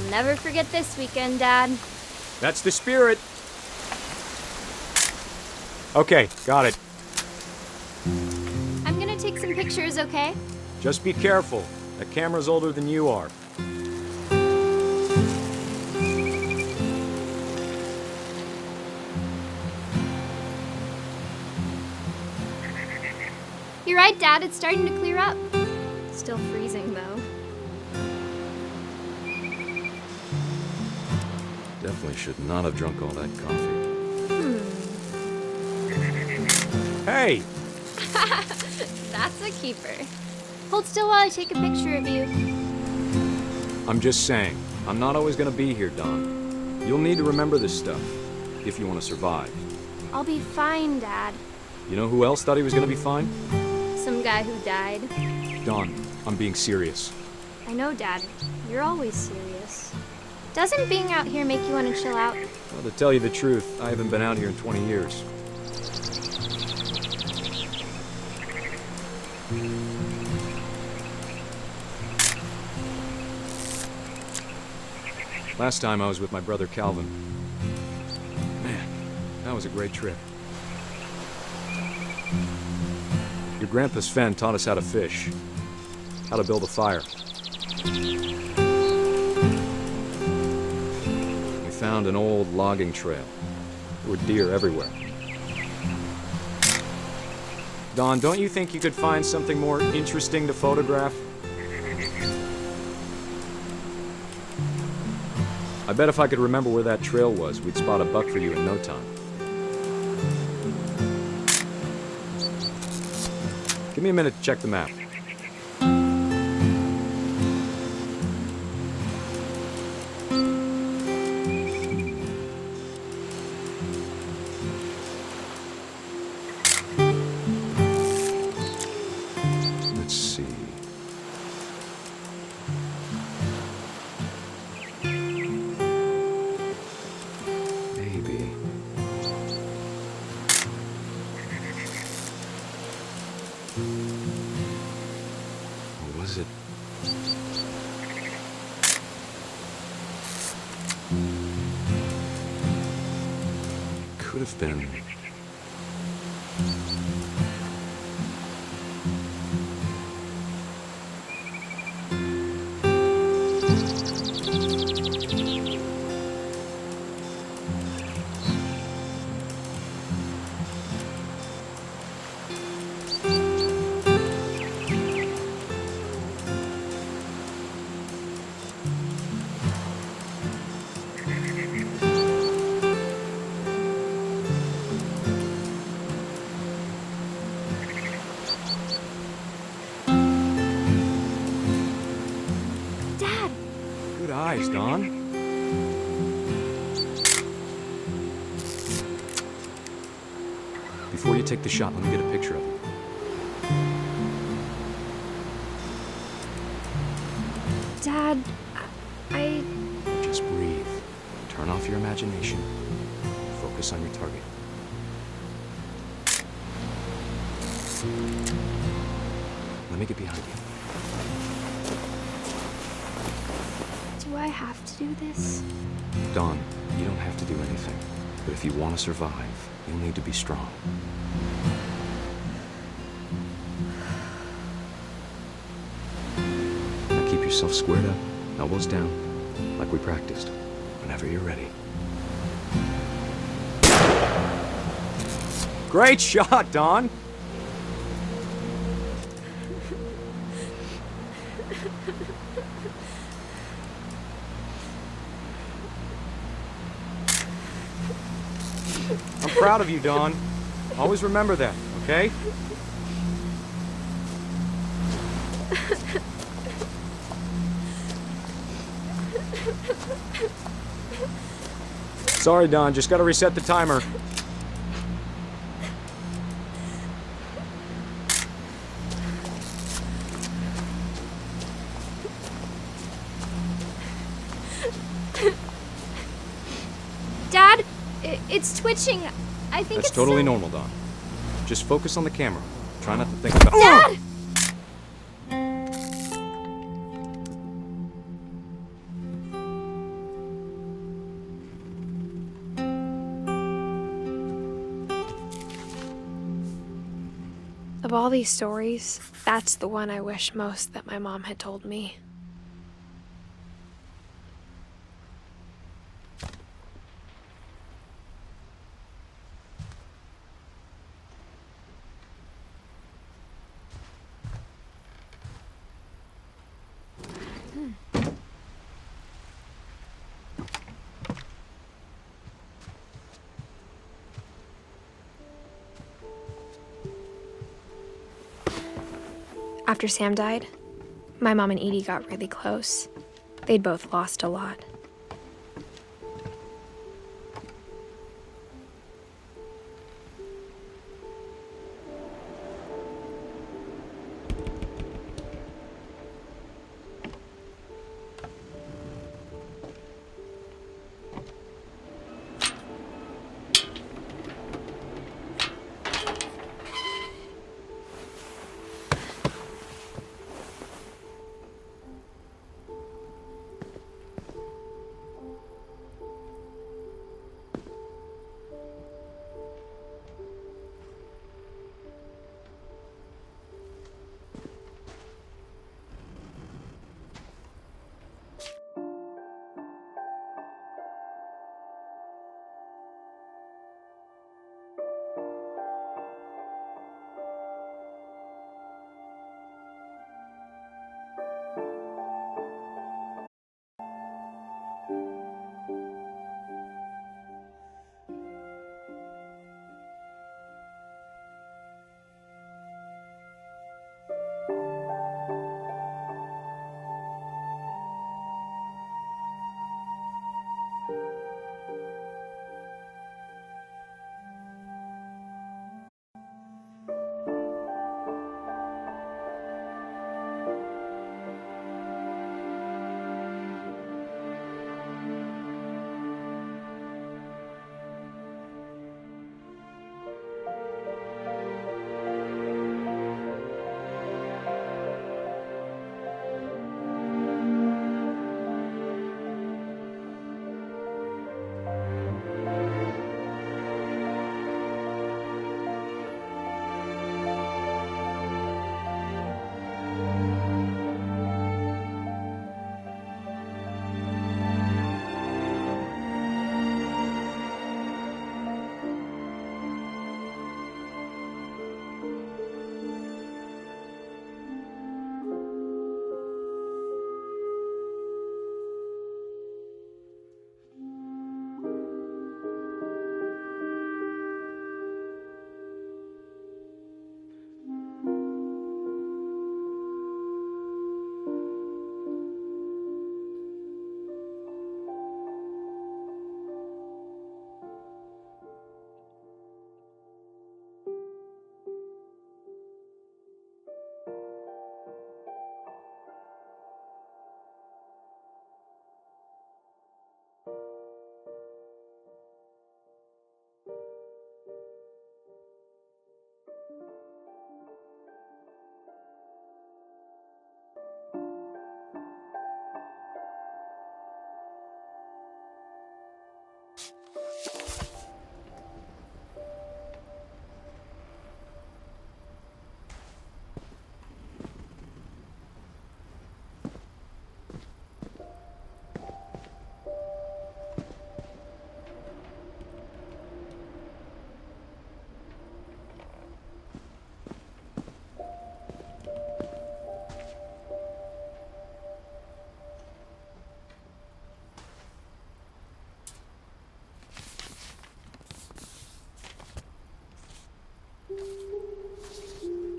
Never forget this weekend, Dad. That's the spirit. Okay, got it. I'm gonna take some pictures, okay? Just be careful. That camera's older than you are. You're right, Dad. It's starting to clear up. Still freezing, though. Definitely should not have drunk all that coffee. Hey! That's a keeper. Hold still while I take a picture of you. I'm just saying, I'm not always gonna be here, Dawn. You'll need to remember this stuff, if you want to survive. I'll be fine, Dad. You know who else thought he was gonna be fine? Some guy who died. Dawn, I'm being serious. I know, Dad. You're always serious. Doesn't being out here make you want to chill out? Well, to tell you the truth, I haven't been out here in 20 years. Last time I was with my brother Calvin. Man, that was a great trip. Your grandpa Sven taught us how to fish, how to build a fire. We found an old logging trail. There were deer everywhere. Dawn, don't you think you could find something more interesting to photograph? I bet if I could remember where that trail was, we'd spot a buck for you in no time. Give me a minute to check the map. Let's see. Maybe. Or was it? Could have been. Good eyes, Don. Before you take the shot, let me get a picture of it. Dad, I... Just breathe. Turn off your imagination. Focus on your target. Let me get behind you. Do I have to do this? Dawn, you don't have to do anything. But if you want to survive, you'll need to be strong. Now keep yourself squared up, elbows down, like we practiced. Whenever you're ready. Great shot, Dawn! I'm proud of you, Dawn. Always remember that, okay? Sorry, Dawn. Just gotta reset the timer. Dad, it's twitching. I think That's it's totally normal, Dawn. Just focus on the camera. Try not to think about— Dad! Of all these stories, that's the one I wish most that my mom had told me. After Sam died, my mom and Edie got really close. They'd both lost a lot.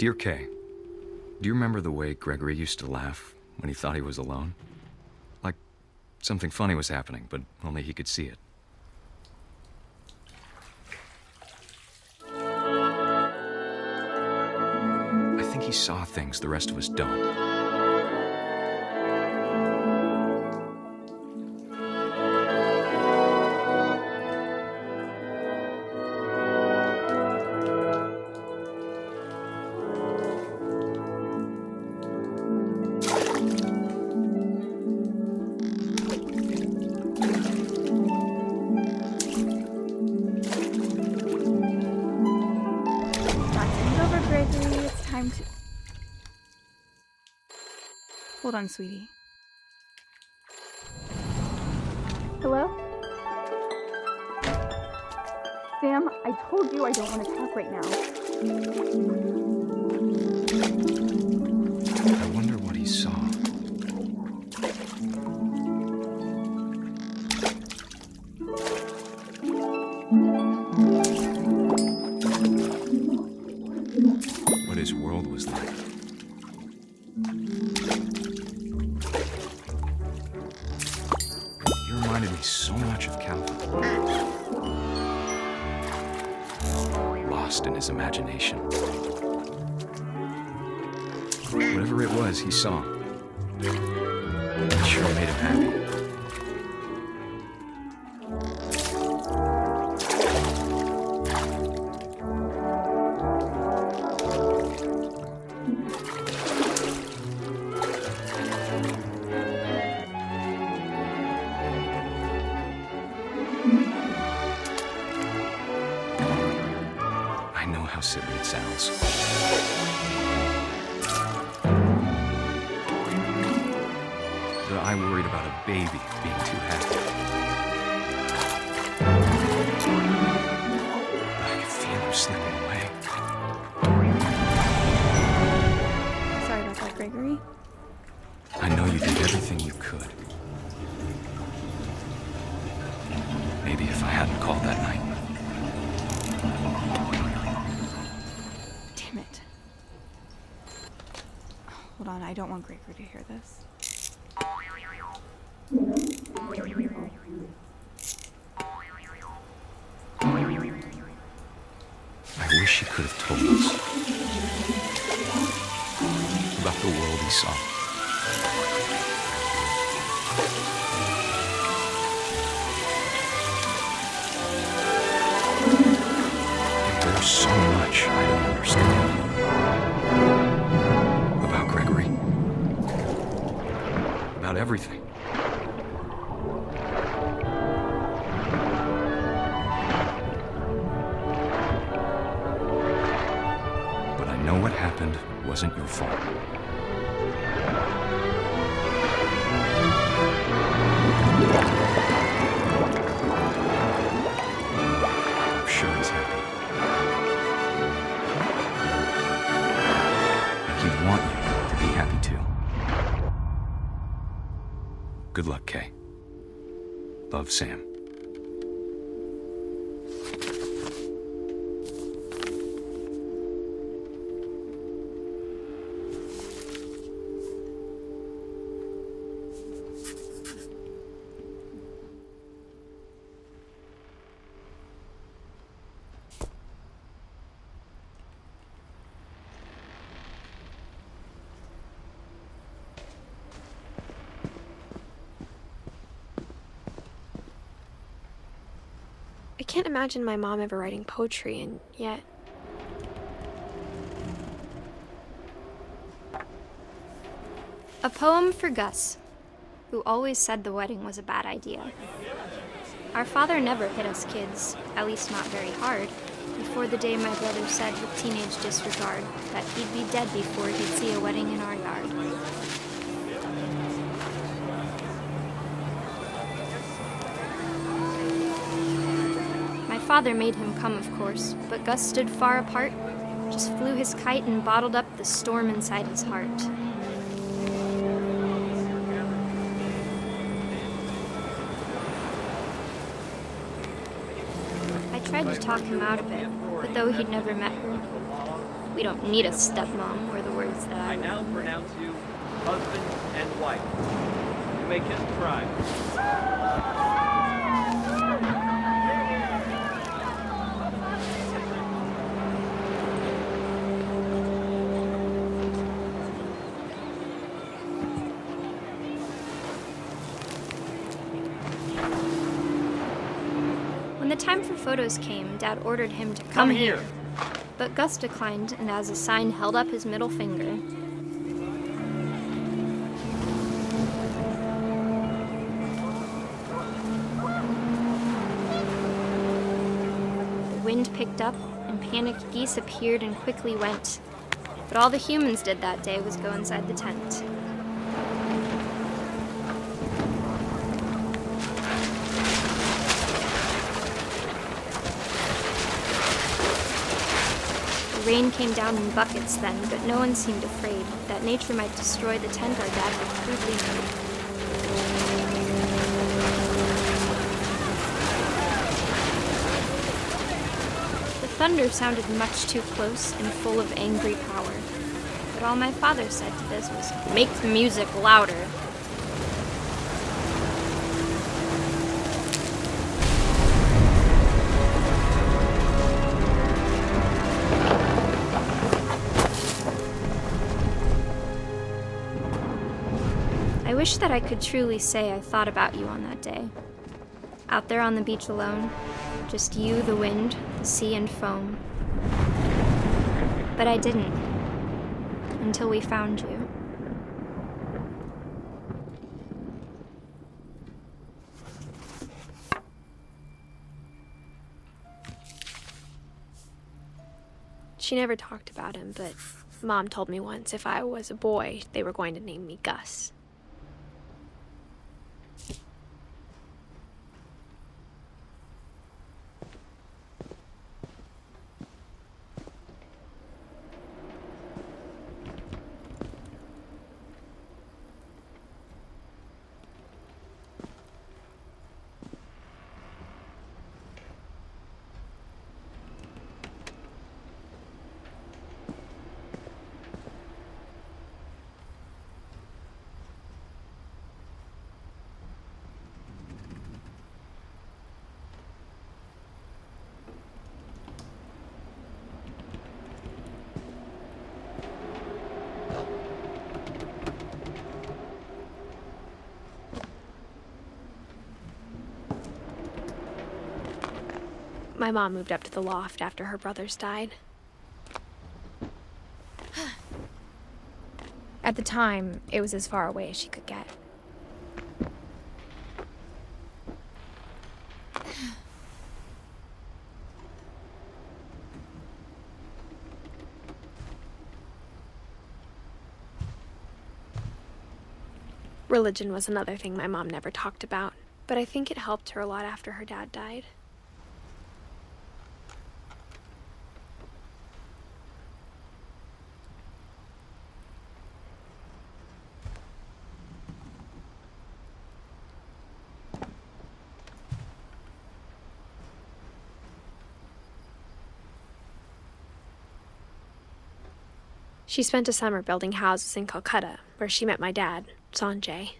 Dear Kay, do you remember the way Gregory used to laugh when he thought he was alone? Like something funny was happening, but only he could see it. I think he saw things the rest of us don't. Gregory, it's time to... Hold on, sweetie. Hello? Sam, I told you I don't want to talk right now. I wonder what he saw. What his world was like. He reminded me so much of Calvin. Lost in his imagination. Whatever it was he saw, it sure made him happy. I know how silly it sounds. But I worried about a baby being too happy. But I could feel her slipping away. Sorry about that, Gregory. I know you did everything you could. Maybe if I hadn't called that night. Damn it. Hold on, I don't want Gregory to hear this. I wish he could have told us about the world he saw. There's so much I don't understand about Gregory. About everything. But I know what happened wasn't your fault. I'm sure he's happy. And he'd want you to be happy too. Good luck, Kay. Love, Sam. I can't imagine my mom ever writing poetry, and yet... A poem for Gus, who always said the wedding was a bad idea. Our father never hit us kids, at least not very hard, before the day my brother said with teenage disregard that he'd be dead before he'd see a wedding in our yard. My father made him come, of course, but Gus stood far apart, just flew his kite and bottled up the storm inside his heart. I tried to talk him out of it, but though he'd never met her, We don't need a stepmom, were the words that I now pronounce you husband and wife. You may kiss the bride. When the time for photos came, Dad ordered him to come here. But Gus declined and as a sign held up his middle finger. The wind picked up and panicked geese appeared and quickly went. But all the humans did that day was go inside the tent. The rain came down in buckets then, but no one seemed afraid that nature might destroy the tent our dad had crudely made. The thunder sounded much too close and full of angry power, but all my father said to this was, "Make the music louder." I wish that I could truly say I thought about you on that day. Out there on the beach alone, just you, the wind, the sea, and foam. But I didn't, until we found you. She never talked about him, but Mom told me once if I was a boy, they were going to name me Gus. My mom moved up to the loft after her brothers died. At the time, it was as far away as she could get. Religion was another thing my mom never talked about, but I think it helped her a lot after her dad died. She spent a summer building houses in Calcutta, where she met my dad, Sanjay.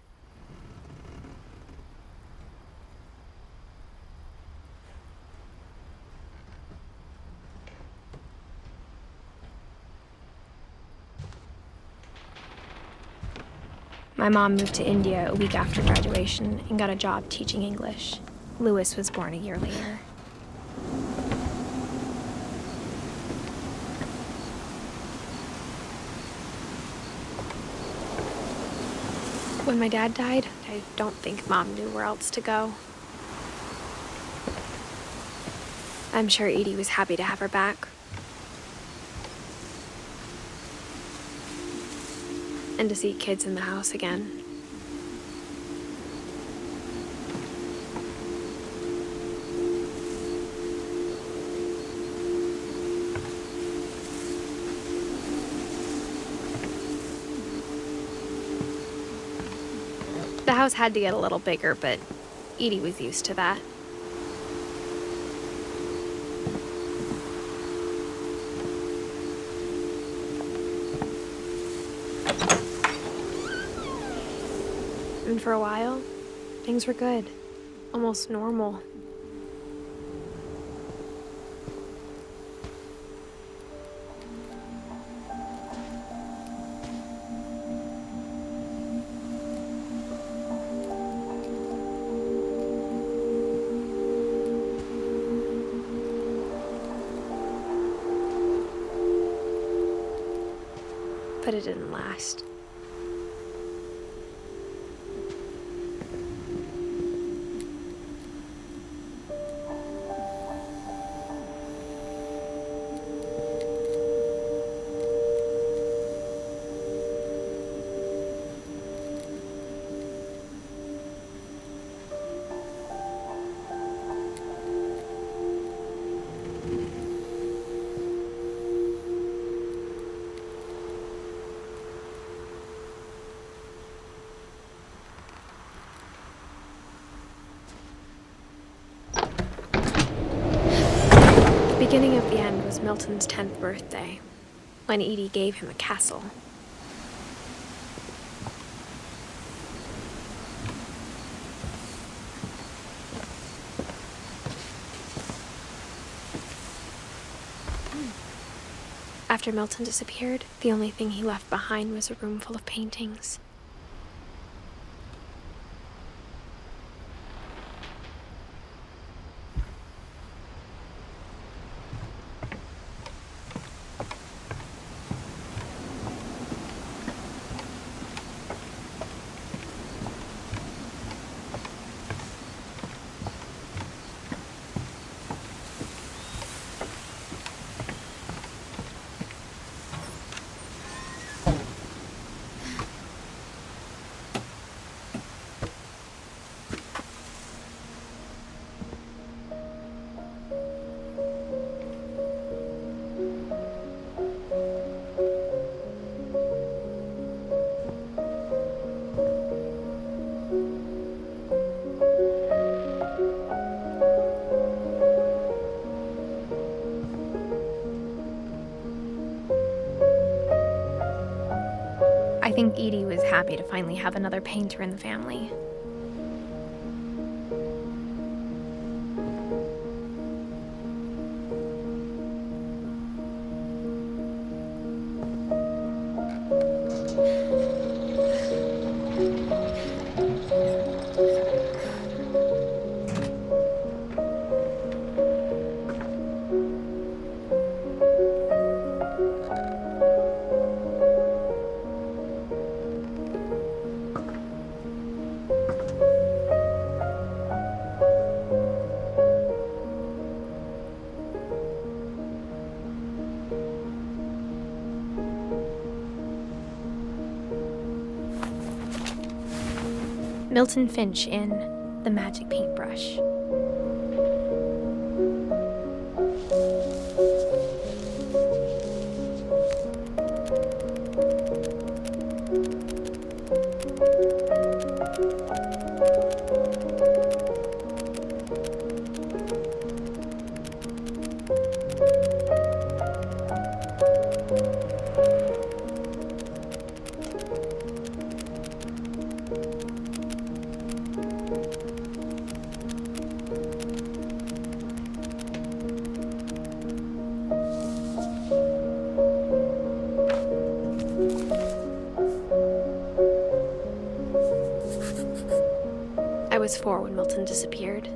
My mom moved to India a week after graduation and got a job teaching English. Louis was born a year later. When my dad died, I don't think Mom knew where else to go. I'm sure Edie was happy to have her back. And to see kids in the house again. The house had to get a little bigger, but Edie was used to that. And for a while, things were good. Almost normal. But it didn't last. The beginning of the end was Milton's 10th birthday, when Edie gave him a castle. After Milton disappeared, the only thing he left behind was a room full of paintings. I think Edie was happy to finally have another painter in the family. Milton Finch in The Magic Paintbrush. I was 4 when Milton disappeared.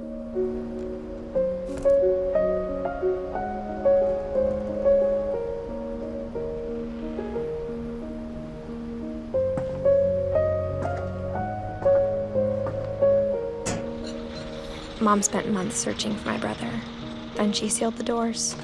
Mom spent months searching for my brother. Then she sealed the doors.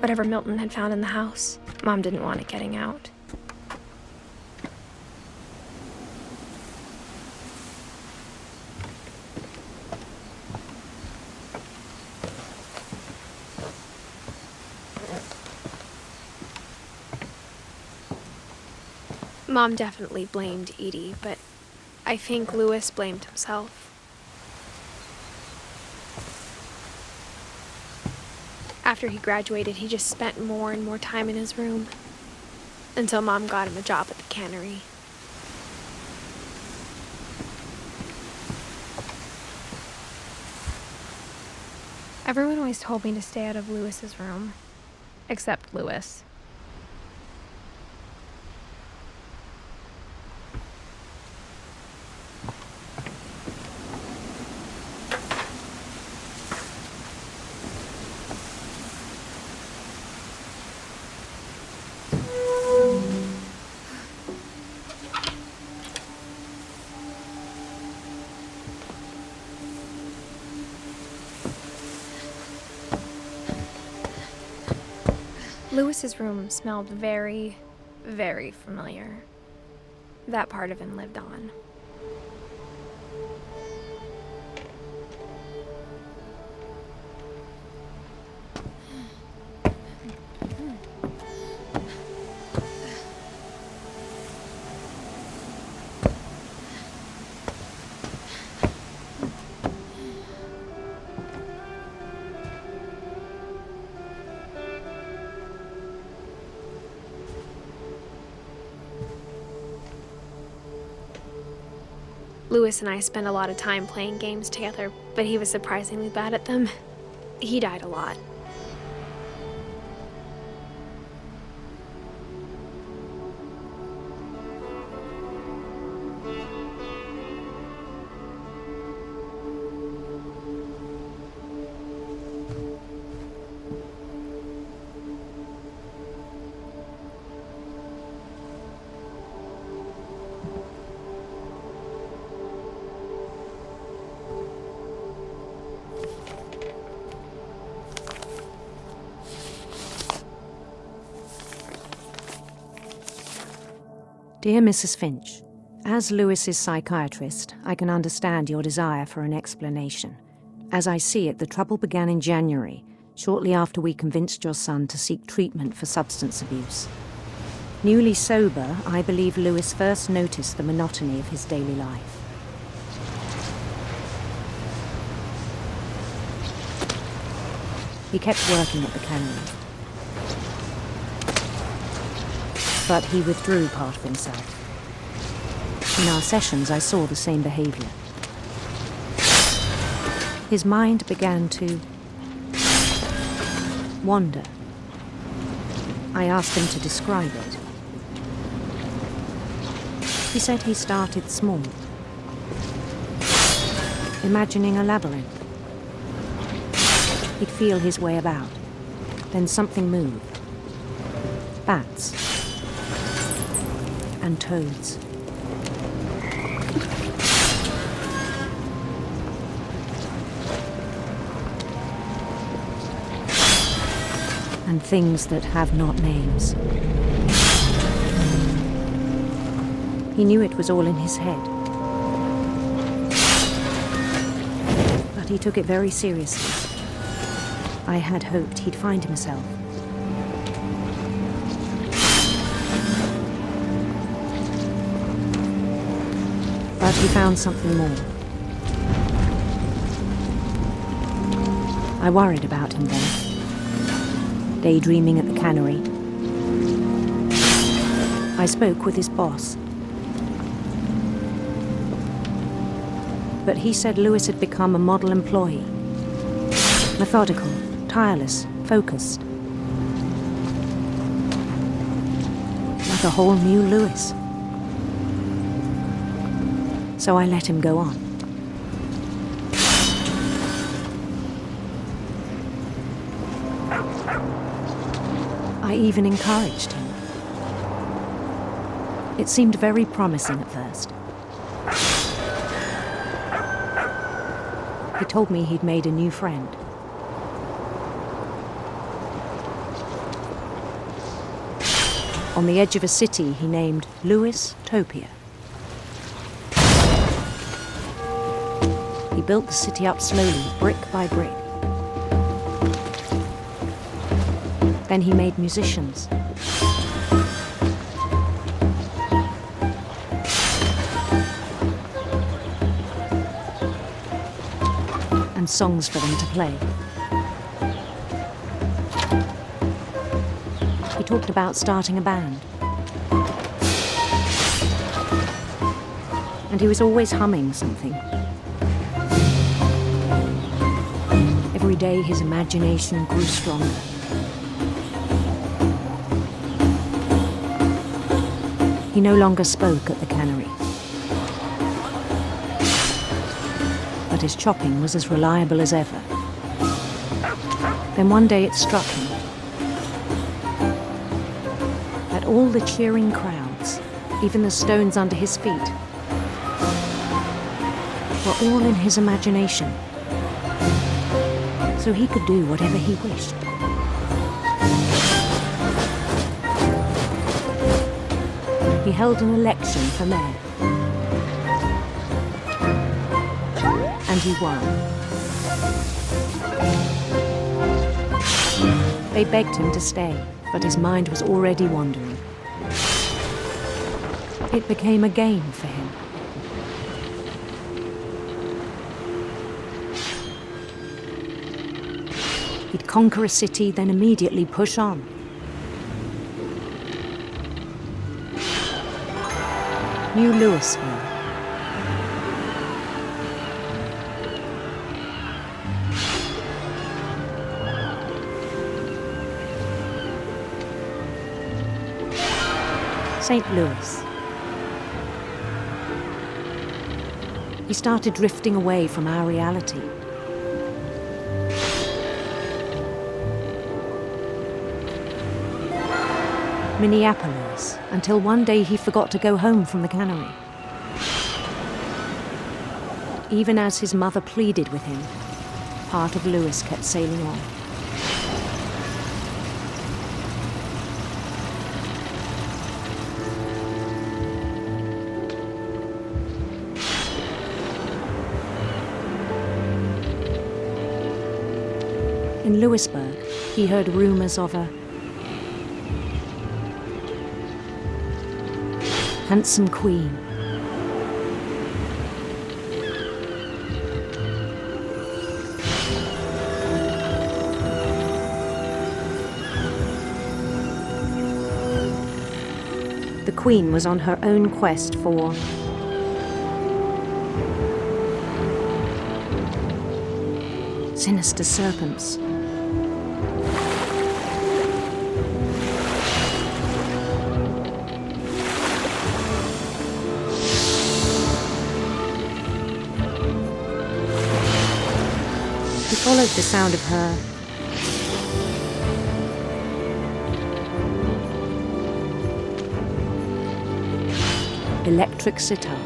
Whatever Milton had found in the house, Mom didn't want it getting out. Mom definitely blamed Edie, but I think Louis blamed himself. After he graduated, he just spent more and more time in his room, until Mom got him a job at the cannery. Everyone always told me to stay out of Louis's room, except Louis. Louis's room smelled very, very familiar. That part of him lived on. Louis and I spent a lot of time playing games together, but he was surprisingly bad at them. He died a lot. Dear Mrs. Finch, as Louis's psychiatrist, I can understand your desire for an explanation. As I see it, the trouble began in January, shortly after we convinced your son to seek treatment for substance abuse. Newly sober, I believe Louis first noticed the monotony of his daily life. He kept working at the cannery, but he withdrew part of himself. In our sessions, I saw the same behavior. His mind began to wander. I asked him to describe it. He said he started small, imagining a labyrinth. He'd feel his way about. Then something moved. Bats and toads. And things that have not names. He knew it was all in his head. But he took it very seriously. I had hoped he'd find himself. But he found something more. I worried about him then, daydreaming at the cannery. I spoke with his boss. But he said Louis had become a model employee. Methodical, tireless, focused. Like a whole new Louis. So I let him go on. I even encouraged him. It seemed very promising at first. He told me he'd made a new friend. On the edge of a city he named Louis Topia. He built the city up slowly, brick by brick. Then he made musicians. and songs for them to play. He talked about starting a band. And he was always humming something. Every day his imagination grew stronger. He no longer spoke at the cannery. But his chopping was as reliable as ever. Then one day it struck him that all the cheering crowds, even the stones under his feet, were all in his imagination. So he could do whatever he wished. He held an election for mayor. And he won. They begged him to stay, but his mind was already wandering. It became a game for him. He'd conquer a city, then immediately push on. New Louisville. St. Louis. He started drifting away from our reality. Minneapolis, until one day he forgot to go home from the cannery. Even as his mother pleaded with him, part of Louis kept sailing on. In Louisburg, he heard rumors of a handsome queen. The queen was on her own quest for sinister serpents. He followed the sound of her electric sitar.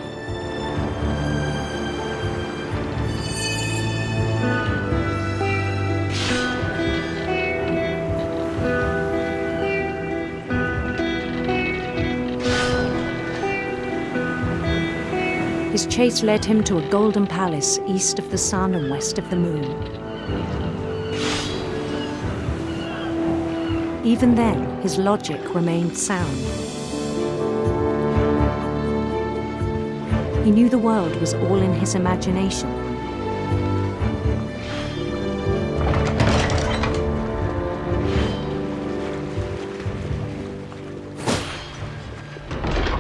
His chase led him to a golden palace east of the sun and west of the moon. Even then, his logic remained sound. He knew the world was all in his imagination.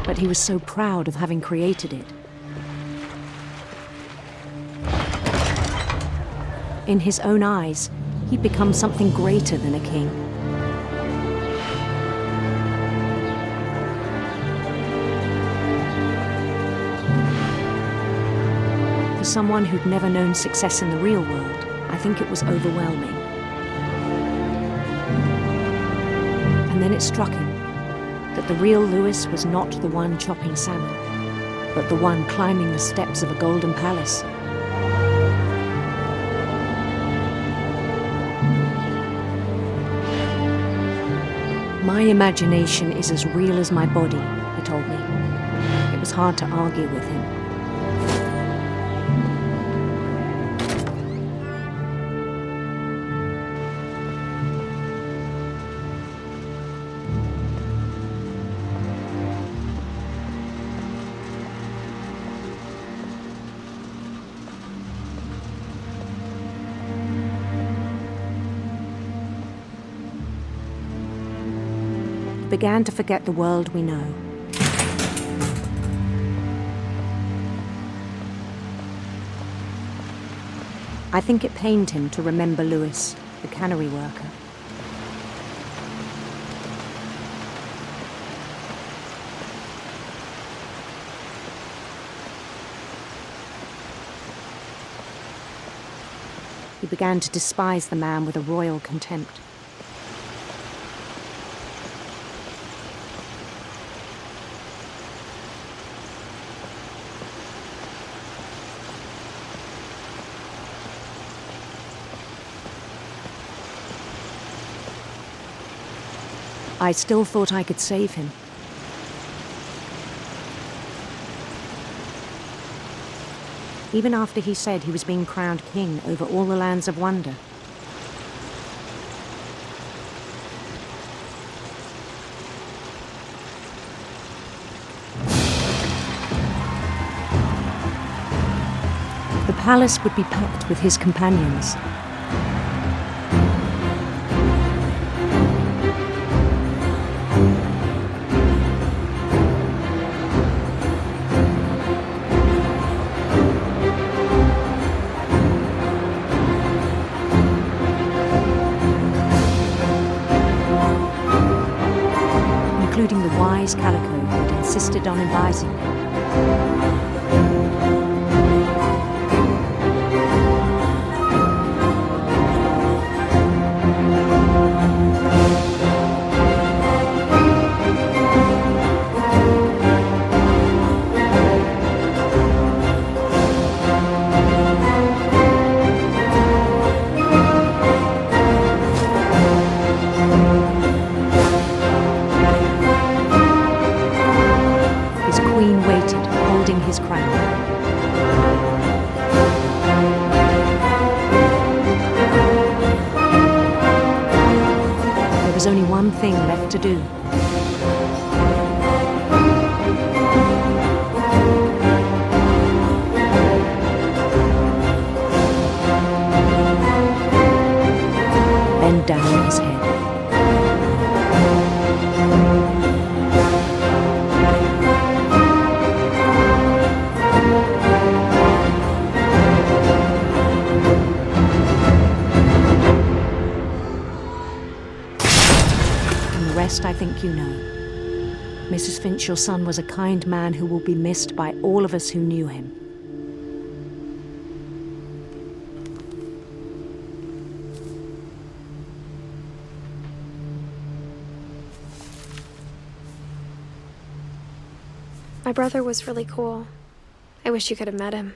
But he was so proud of having created it. In his own eyes, he'd become something greater than a king. For someone who'd never known success in the real world, I think it was overwhelming. And then it struck him that the real Louis was not the one chopping salmon, but the one climbing the steps of a golden palace. My imagination is as real as my body, he told me. It was hard to argue with him. began to forget the world we know. I think it pained him to remember Lewis, the cannery worker. He began to despise the man with a royal contempt. I still thought I could save him. Even after he said he was being crowned king over all the lands of wonder. The palace would be packed with his companions. Including the wise Calico who had insisted on inviting me. His crown. There was only one thing left to do. Bend down his head. I think you know. Mrs. Finch, your son was a kind man who will be missed by all of us who knew him. My brother was really cool. I wish you could have met him.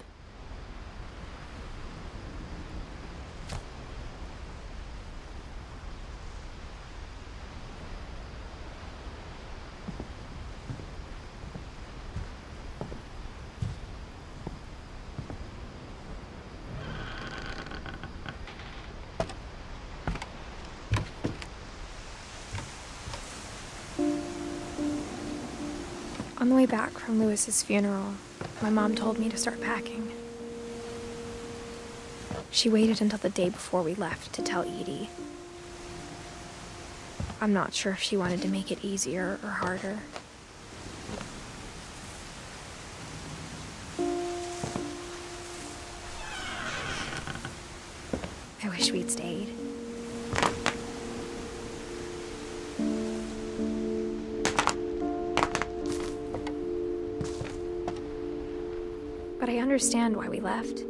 On the way back from Lewis's funeral, my mom told me to start packing. She waited until the day before we left to tell Edie. I'm not sure if she wanted to make it easier or harder. I wish we'd stayed. But I understand why we left.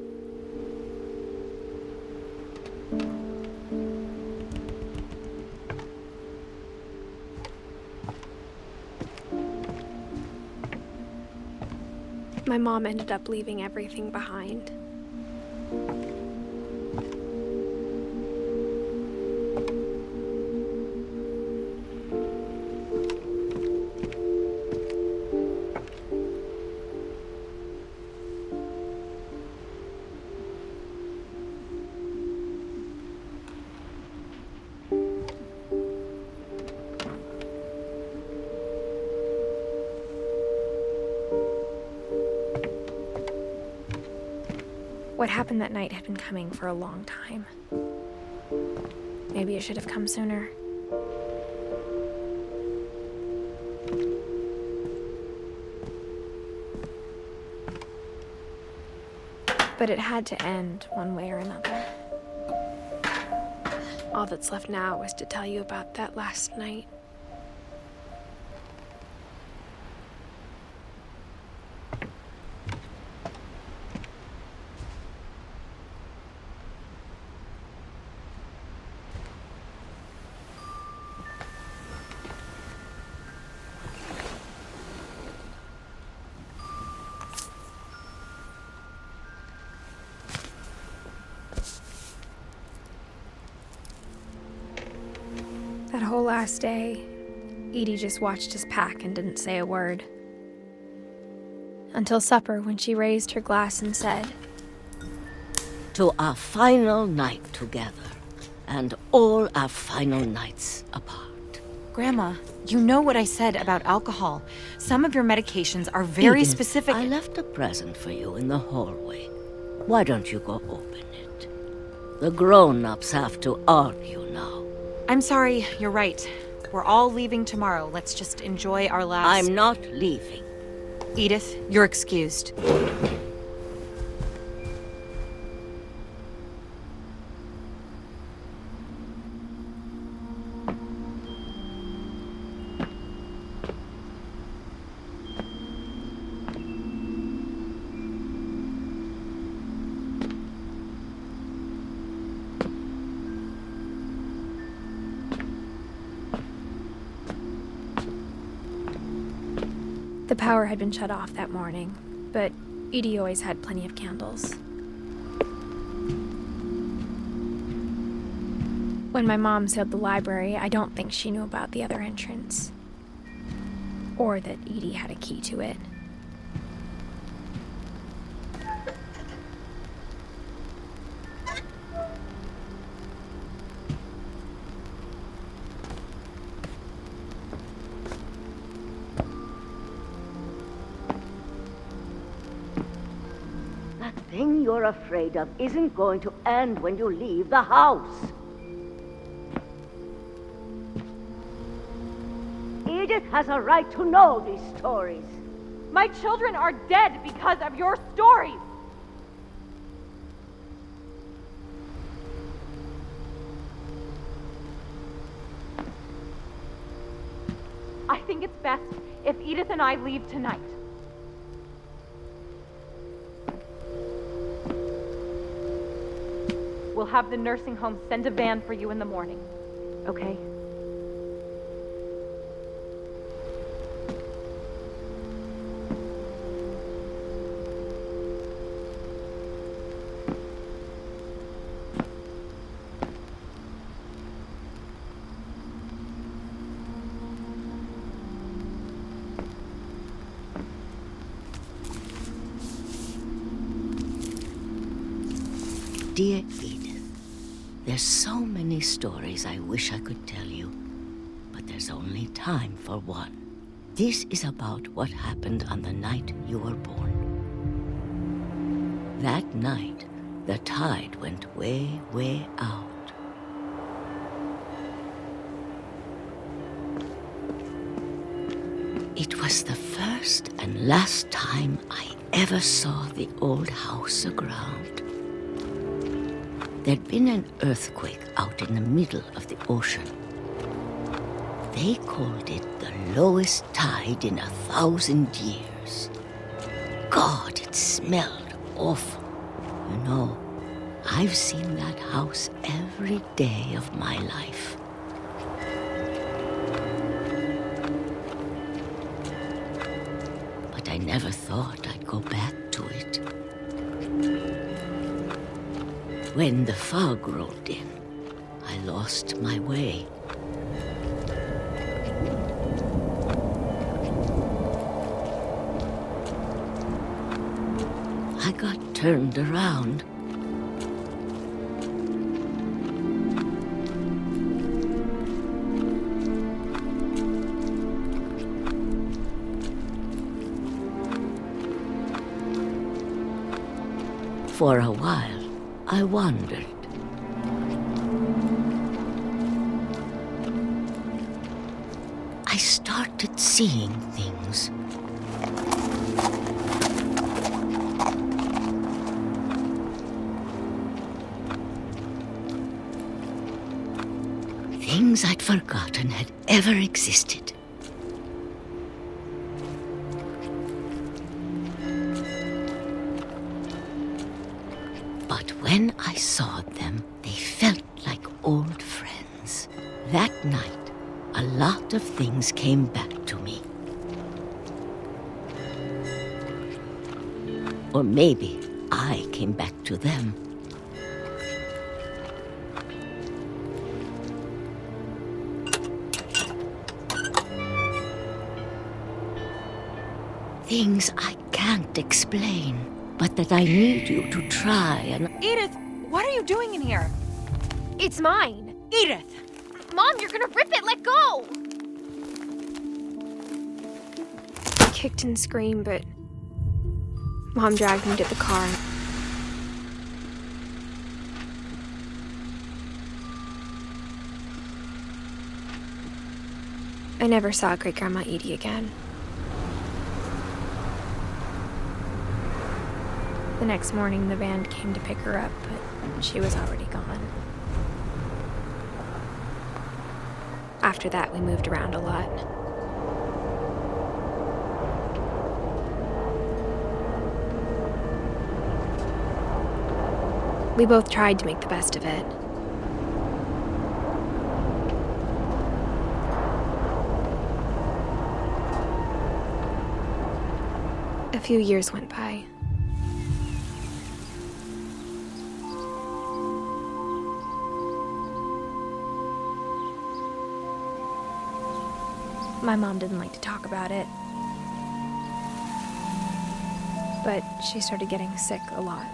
My mom ended up leaving everything behind. What happened that night had been coming for a long time. Maybe it should have come sooner. But it had to end one way or another. All that's left now is to tell you about that last night. That whole last day, Edie just watched us pack and didn't say a word. Until supper, when she raised her glass and said, "To our final night together, and all our final nights apart." Grandma, you know what I said about alcohol. Some of your medications are very Edith, specific. I left a present for you in the hallway. Why don't you go open it? The grown-ups have to argue now. I'm sorry, you're right. We're all leaving tomorrow. Let's just enjoy our last... I'm not leaving. Edith, you're excused. The power had been shut off that morning, but Edie always had plenty of candles. When my mom sealed the library, I don't think she knew about the other entrance. Or that Edie had a key to it. That thing you're afraid of isn't going to end when you leave the house. Edith has a right to know these stories. My children are dead because of your stories! I think it's best if Edith and I leave tonight. We'll have the nursing home send a van for you in the morning, okay? Dear Edith, there's so many stories I wish I could tell you, but there's only time for one. This is about what happened on the night you were born. That night, the tide went way, way out. It was the first and last time I ever saw the old house aground. There'd been an earthquake out in the middle of the ocean. They called it the lowest tide in 1,000 years. God, it smelled awful. You know, I've seen that house every day of my life. But I never thought I'd go back to it. When the fog rolled in, I lost my way. I got turned around. For a while, I wondered. I started seeing things. things I'd forgotten had ever existed. But when I saw them, they felt like old friends. That night, a lot of things came back to me. Or maybe I came back to them. Things I can't explain, but that I need you to try and... Edith, what are you doing in here? It's mine. Edith! Mom, you're gonna rip it! Let go! I kicked and screamed, but Mom dragged me to the car. I never saw Great-Grandma Edie again. The next morning, the band came to pick her up, but she was already gone. After that, we moved around a lot. We both tried to make the best of it. A few years went by. My mom didn't like to talk about it, but she started getting sick a lot.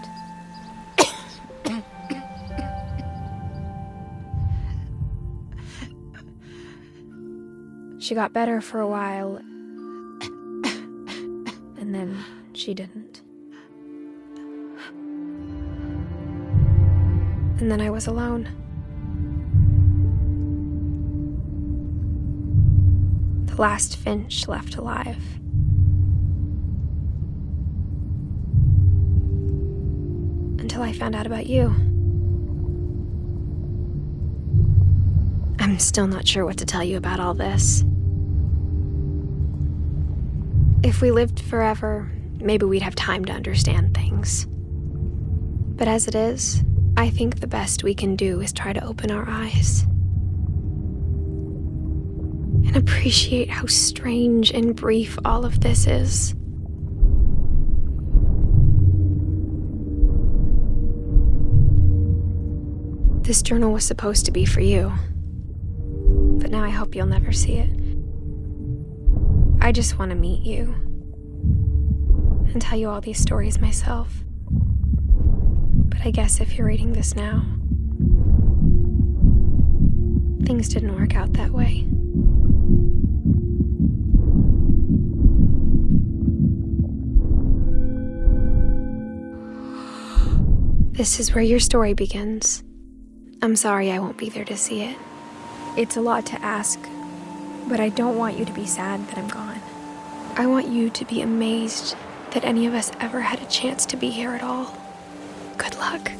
She got better for a while, and then she didn't. And then I was alone. The last Finch left alive. Until I found out about you. I'm still not sure what to tell you about all this. If we lived forever, maybe we'd have time to understand things. But as it is, I think the best we can do is try to open our eyes. And appreciate how strange and brief all of this is. This journal was supposed to be for you. But now I hope you'll never see it. I just want to meet you and tell you all these stories myself. But I guess if you're reading this now, things didn't work out that way. This is where your story begins. I'm sorry I won't be there to see it. It's a lot to ask, but I don't want you to be sad that I'm gone. I want you to be amazed that any of us ever had a chance to be here at all. Good luck.